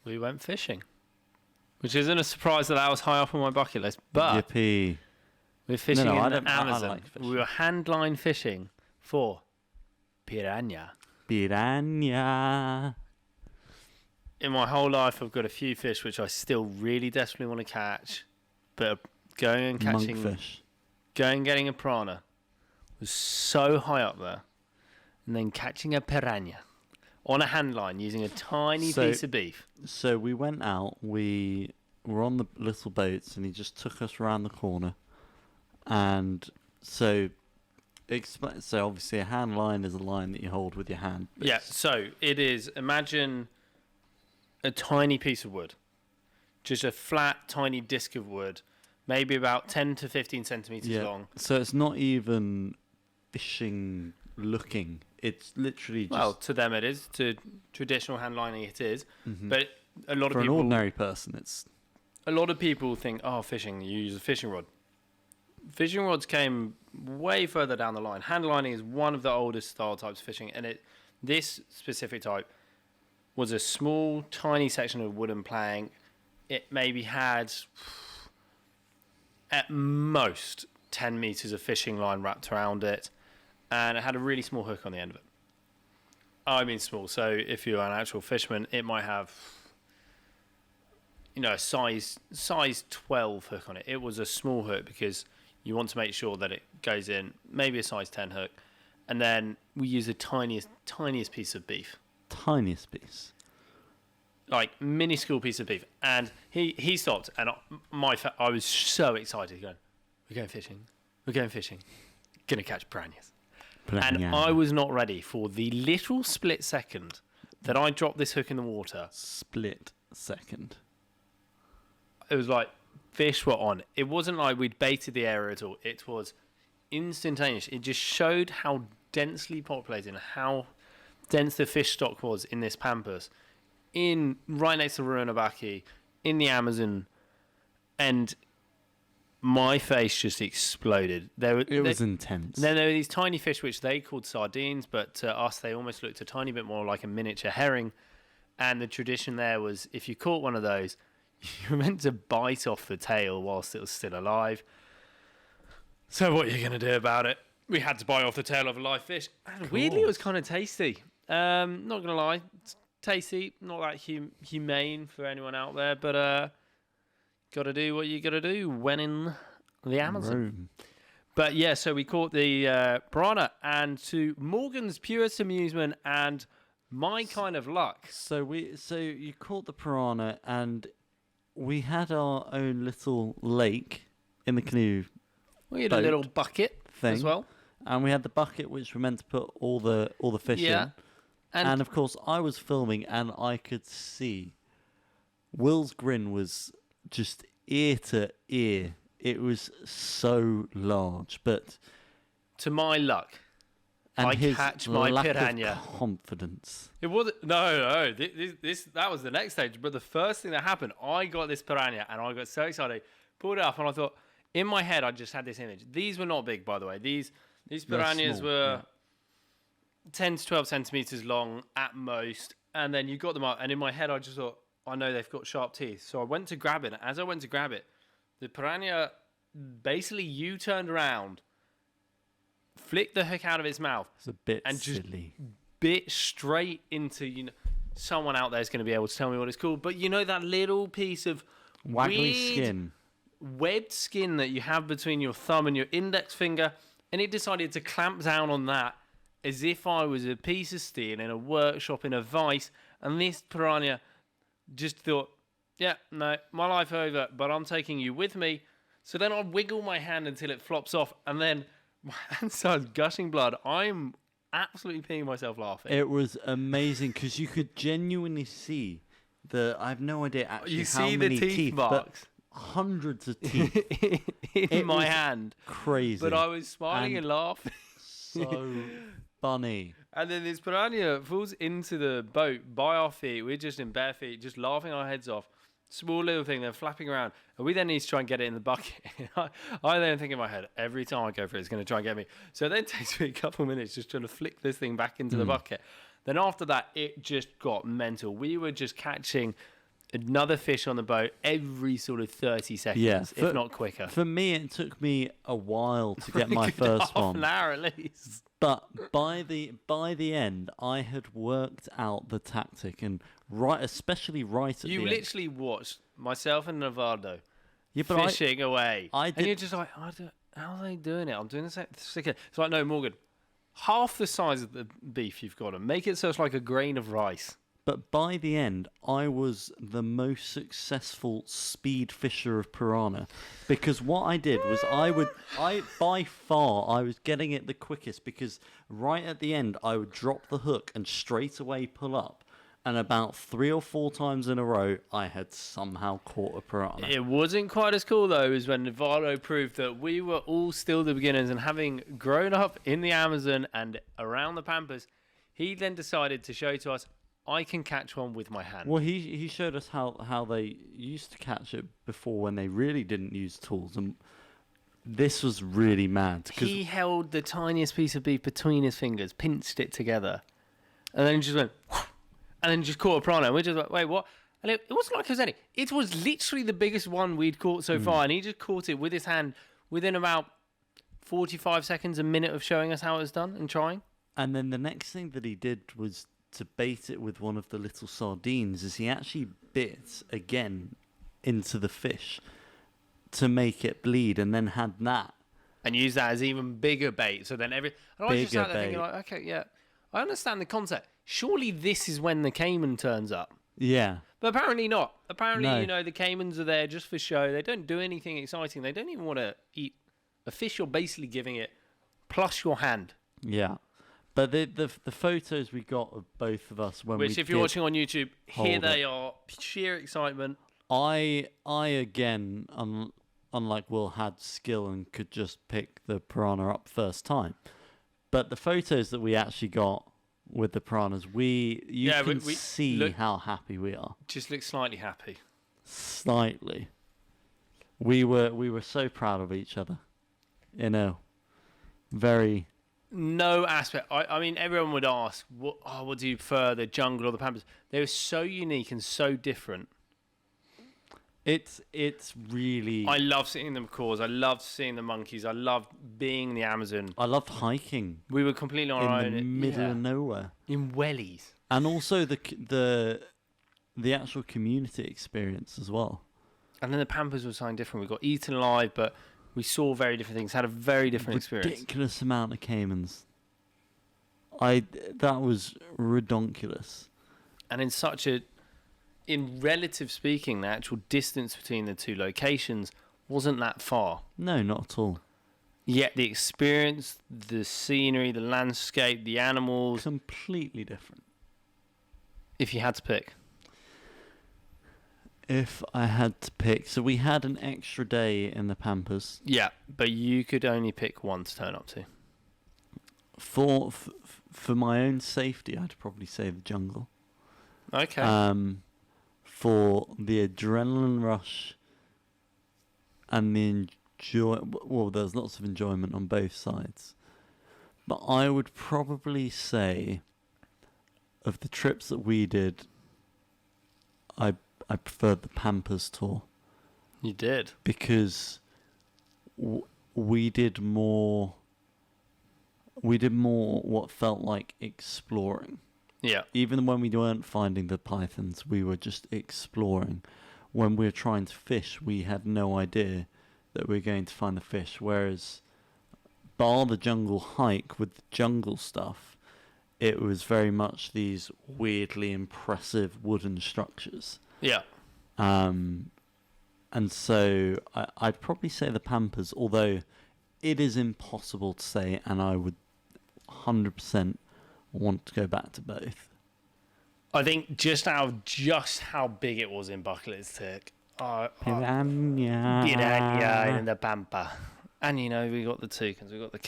We went fishing. Which isn't a surprise that was high up on my bucket list. But Yippee. we're fishing No, I in the don't- I Amazon. like fishing. We were handline fishing for piranha. Piranha. In my whole life, I've got a few fish which I still really desperately want to catch. But going and catching... Monkfish. Going and getting a piranha was so high up there. And then catching a piranha on a handline using a tiny piece of beef. So we went out, we were on the little boats, and he just took us around the corner. And so obviously a hand line is a line that you hold with your hand. Yeah, so it is, imagine a tiny piece of wood. Just a flat, tiny disc of wood, maybe about 10 to 15 centimetres long. So it's not even fishing looking. It's literally just... Well, to them it is. To traditional hand lining it is. But a lot of for people... an ordinary person, it's... A lot of people think, oh, fishing, you use a fishing rod. Fishing rods came way further down the line. Hand lining is one of the oldest style types of fishing, and this specific type was a small, tiny section of wooden plank. It maybe had, at most, 10 metres of fishing line wrapped around it, and it had a really small hook on the end of it. I mean small, so if you're an actual fisherman, it might have... a size 12 hook on it. It was a small hook because you want to make sure that it goes in, maybe a size 10 hook. And then we use the tiniest piece of beef. Tiniest piece. Like, minuscule piece of beef. And he stopped, and I was so excited going, we're going fishing. Gonna catch piranhas. And I was not ready for the little split second that I dropped this hook in the water. Split second. It was like fish were on. It wasn't like we'd baited the area at all. It was instantaneous. It just showed how densely populated and how dense the fish stock was in this Pampers, right next to Ruanabaki, in the Amazon, and my face just exploded. It was intense. Then there were these tiny fish which they called sardines, but to us they almost looked a tiny bit more like a miniature herring. And the tradition there was, if you caught one of those, you were meant to bite off the tail whilst it was still alive. So what are you going to do about it? We had to bite off the tail of a live fish. And weirdly, it was kind of tasty. Not going to lie. It's tasty. Not that humane for anyone out there. But got to do what you got to do when in the Amazon. Rome. But yeah, so we caught the piranha. And to Morgan's purest amusement and my kind of luck. So you caught the piranha, and we had our own little lake in the canoe. We had a little bucket thing as well. And we had the bucket which we meant to put all the fish in. And of course I was filming, and I could see Will's grin was just ear to ear. It was so large, but to my luck, I his catch my lack piranha. Of confidence. It wasn't. No. That was the next stage. But the first thing that happened, I got this piranha, and I got so excited, pulled it up, and I thought, in my head, I just had this image. These were not big, by the way. These piranhas were 10 to 12 centimeters long at most, and then you got them up. And in my head, I just thought, I know they've got sharp teeth. So I went to grab it. As I went to grab it, the piranha basically U-turned around, flicked the hook out of its mouth. It's a bit and silly. Just bit straight into, someone out there is going to be able to tell me what it's called. But that little piece of Waggly weird, skin. webbed skin that you have between your thumb and your index finger, and it decided to clamp down on that as if I was a piece of steel in a workshop in a vice, and this piranha just thought, yeah, no, my life over, but I'm taking you with me. So then I wiggle my hand until it flops off, and then my hand starts gushing blood. I'm absolutely peeing myself laughing. It was amazing because you could genuinely see I have no idea actually You how see many the teeth marks but hundreds of teeth. in It my was hand. Crazy. But I was smiling and laughing. So funny. And then this piranha falls into the boat by our feet. We're just in bare feet, just laughing our heads off. Small little thing, they're flapping around. And we then need to try and get it in the bucket. I then think in my head, every time I go for it, it's going to try and get me. So it then takes me a couple of minutes just trying to flick this thing back into the bucket. Then after that, it just got mental. We were just catching another fish on the boat every sort of 30 seconds, if not quicker. For me, it took me a while to get my first half one. an hour at least. But by the end, I had worked out the tactic, and especially right at the end. You literally watched myself and Navardo Yeah, but fishing away. I did- And you're just like, how are they doing it? I'm doing the same. It's like, no, Morgan, half the size of the beef you've got, and make it so it's like a grain of rice. But by the end, I was the most successful speed fisher of piranha, because what I did was by far I was getting it the quickest, because right at the end I would drop the hook and straight away pull up, and about 3 or 4 times in a row I had somehow caught a piranha. It wasn't quite as cool though as when Navarro proved that we were all still the beginners, and having grown up in the Amazon and around the Pampers, he then decided to show to us, I can catch one with my hand. Well, he showed us how they used to catch it before, when they really didn't use tools, and this was really mad. He held the tiniest piece of beef between his fingers, pinched it together, and then just went, and then just caught a piranha. And we're just like, wait, what? And it wasn't like it was any. It was literally the biggest one we'd caught so far, and he just caught it with his hand within about 45 seconds, a minute of showing us how it was done and trying. And then the next thing that he did was to bait it with one of the little sardines, is he actually bit again into the fish to make it bleed, and then had that. And use that as even bigger bait. So then and I was just sat there thinking, like, okay, yeah, I understand the concept. Surely this is when the Cayman turns up. Yeah. But apparently not. Apparently, No. the Caymans are there just for show. They don't do anything exciting. They don't even want to eat a fish you're basically giving it plus your hand. Yeah. But the photos we got of both of us when Which, we if you're watching on YouTube, here hold they are. Sheer excitement. I again, unlike Will, had skill and could just pick the piranha up first time. But the photos that we actually got with the piranhas, you can see how happy we are. Just look slightly happy. Slightly. We were so proud of each other. Very. No aspect. I mean, everyone would ask, what do you prefer, the jungle or the Pampers? They were so unique and so different. It's really. I love seeing them cause. I loved seeing the monkeys. I loved being in the Amazon. I loved hiking We were completely on our own. in the middle of nowhere, In wellies. and also the actual community experience as well. And then the Pampers were something different. We got eaten alive, but we saw very different things. Had a very different experience. Ridiculous amount of caimans. That was redonkulous. And in relative speaking, the actual distance between the two locations wasn't that far. No, not at all. Yet the experience, the scenery, the landscape, the animals, Completely different. if you had to pick. If I had to pick, so we had an extra day in the Pampers. Yeah, but you could only pick one to turn up to. For my own safety, I'd probably say the jungle. Okay. For the adrenaline rush and the there's lots of enjoyment on both sides. But I would probably say, of the trips that we did, I preferred the Pampers Tour. You did. Because we did more what felt like exploring. Yeah. Even when we weren't finding the pythons, we were just exploring. When we were trying to fish, we had no idea that we were going to find the fish. Whereas, bar the jungle hike with the jungle stuff, it was very much these weirdly impressive wooden structures. Yeah. And so I'd probably say the Pampers, although it is impossible to say, and I would 100% want to go back to both. I think just how big it was in bucket list tick. Piranha. Piranha in the Pampa. And we got the Toucans, we got the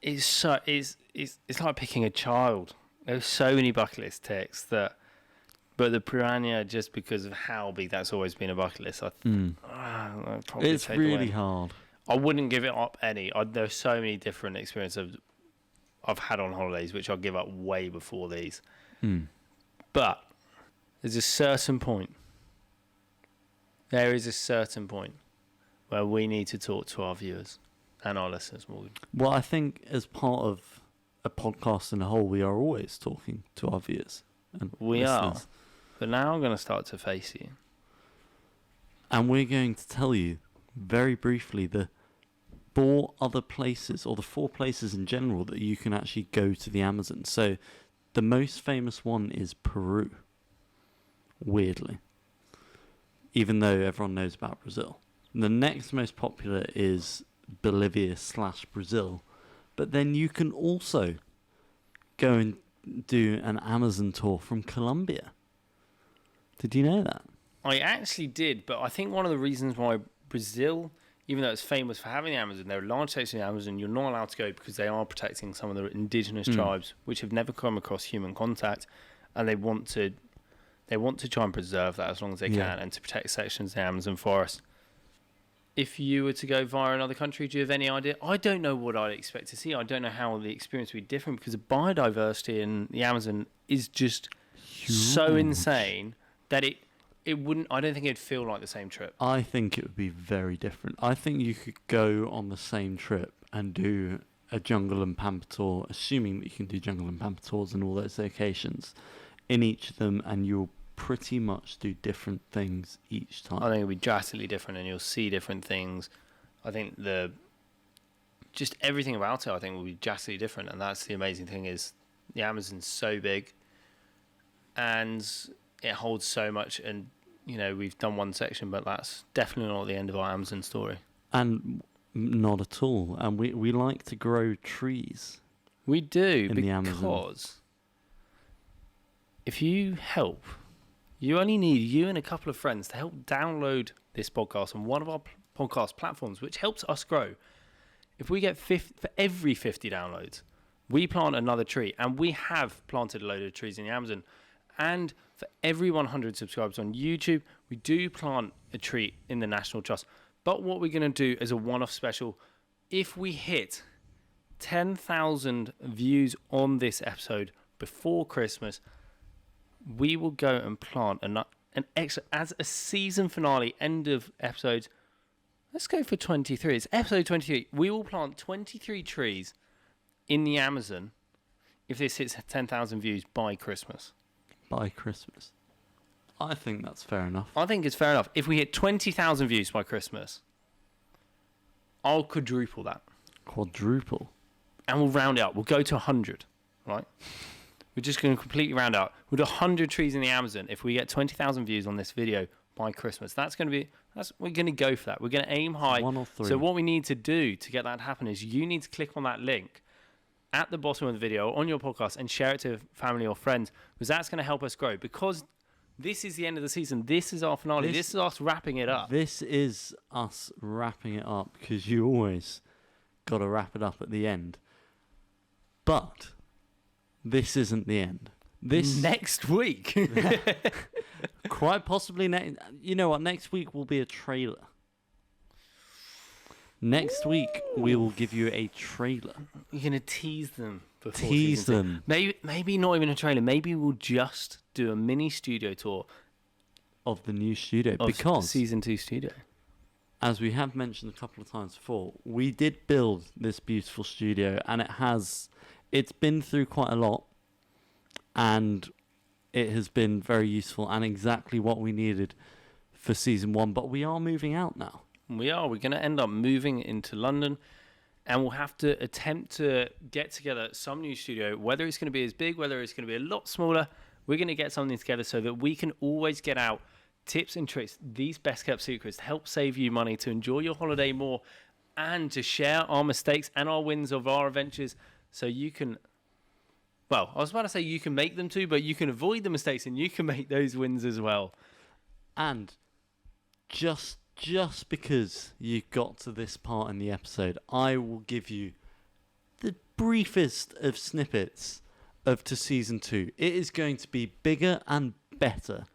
it's like picking a child. There's so many bucket list ticks but the Piranha, just because of how big that's always been a bucket list, I'd probably it's take really away. hard. I wouldn't give it up any. There's so many different experiences I've had on holidays which I'll give up way before these. But there's a certain point. There is a certain point where we need to talk to our viewers and our listeners, Morgan. Well, I think as part of a podcast in a whole, we are always talking to our viewers and listeners. Are. But now I'm going to start to face you. And we're going to tell you very briefly the 4 other places, or the 4 places in general, that you can actually go to the Amazon. So the most famous one is Peru, weirdly, even though everyone knows about Brazil. The next most popular is Bolivia/Brazil, but then you can also go and do an Amazon tour from Colombia. Did you know that? I actually did, but I think one of the reasons why Brazil, even though it's famous for having the Amazon, there are large sections of the Amazon you're not allowed to go because they are protecting some of the indigenous tribes which have never come across human contact, and they want to try and preserve that as long as they can, and to protect sections of the Amazon forest. If you were to go via another country, do you have any idea? I don't know what I'd expect to see. I don't know how the experience would be different, because the biodiversity in the Amazon is just so insane that it wouldn't. I don't think it'd feel like the same trip. I think it would be very different. I think you could go on the same trip and do a jungle and pampa tour, assuming that you can do jungle and pampa tours in all those locations, in each of them, and you'll pretty much do different things each time. I think it'll be drastically different, and you'll see different things. I think just everything about it, I think, will be drastically different, and that's the amazing thing, is the Amazon's so big, and it holds so much, and we've done one section, but that's definitely not the end of our Amazon story. And not at all. And we like to grow trees. We do, in the Amazon. Because if you help, you only need you and a couple of friends to help download this podcast on one of our podcast platforms, which helps us grow. If we get for every 50 downloads, we plant another tree, and we have planted a load of trees in the Amazon. And for every 100 subscribers on YouTube, we do plant a tree in the National Trust. But what we're going to do is a one-off special. If we hit 10,000 views on this episode before Christmas, we will go and plant an extra, as a season finale, end of episodes. Let's go for 23. It's episode 23. We will plant 23 trees in the Amazon if this hits 10,000 views by Christmas. By Christmas. I think that's fair enough. I think it's fair enough. If we hit 20,000 views by Christmas, I'll quadruple that. Quadruple. And we'll round it up. We'll go to 100, right? We're just going to completely round out. We'll do 100 trees in the Amazon if we get 20,000 views on this video by Christmas. We're going to go for that. We're going to aim high. 1 or 3. So what we need to do to get that to happen is you need to click on that link at the bottom of the video on your podcast and share it to family or friends, because that's going to help us grow. Because this is the end of the season. This is our finale. This is us wrapping it up. This is us wrapping it up, because you always got to wrap it up at the end. But this isn't the end. This next week. Quite possibly next. You know what? Next week will be a trailer. Next week we will give you a trailer. You're gonna tease them. Tease them. Maybe not even a trailer. Maybe we'll just do a mini studio tour of the new studio, of because season 2 studio. As we have mentioned a couple of times before, we did build this beautiful studio, and it's been through quite a lot, and it has been very useful and exactly what we needed for season 1. But we are moving out now. We're going to end up moving into London, and we'll have to attempt to get together some new studio, whether it's going to be as big, whether it's going to be a lot smaller. We're going to get something together so that we can always get out tips and tricks, these best kept secrets to help save you money, to enjoy your holiday more, and to share our mistakes and our wins of our adventures so you can, well, I was about to say you can make them too, but you can avoid the mistakes and you can make those wins as well. And just because you got to this part in the episode, I will give you the briefest of snippets to season 2. It is going to be bigger and better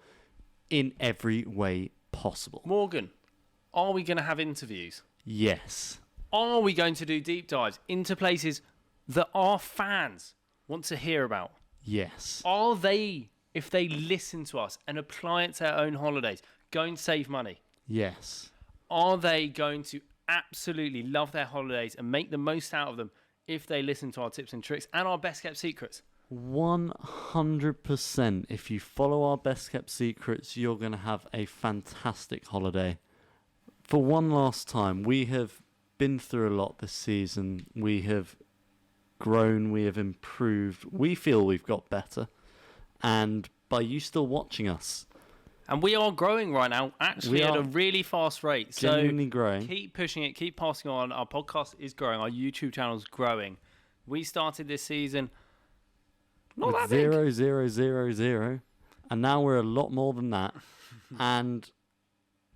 in every way possible. Morgan, are we going to have interviews? Yes. Are we going to do deep dives into places that our fans want to hear about? Yes. Are they, if they listen to us and apply it to their own holidays, going to save money? Yes. Are they going to absolutely love their holidays and make the most out of them if they listen to our tips and tricks and our best kept secrets? 100%. If you follow our best kept secrets, you're going to have a fantastic holiday. For one last time, we have been through a lot this season. We have grown, we have improved. We feel we've got better. And by you still watching us, and we are growing right now, actually at a really fast rate. Genuinely so growing. Keep pushing it, keep passing on. Our podcast is growing, our YouTube channel is growing. We started this season not that big. 0, and now we're a lot more than that. And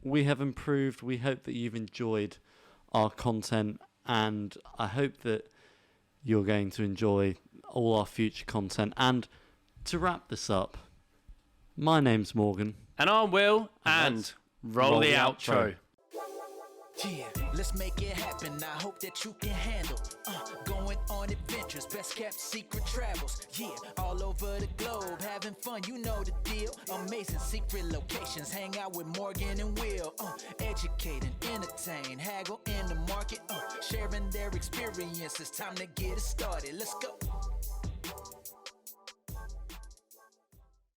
we have improved. We hope that you've enjoyed our content, and I hope that you're going to enjoy all our future content. And to wrap this up, my name's Morgan. And I'm Will, and roll the outro. Yeah, let's make it happen. I hope that you can handle going on adventures, best kept secret travels. Yeah, all over the globe, having fun, you know the deal. Amazing secret locations, hang out with Morgan and Will. Educate and entertain, haggle in the market, sharing their experiences. Time to get it started. Let's go.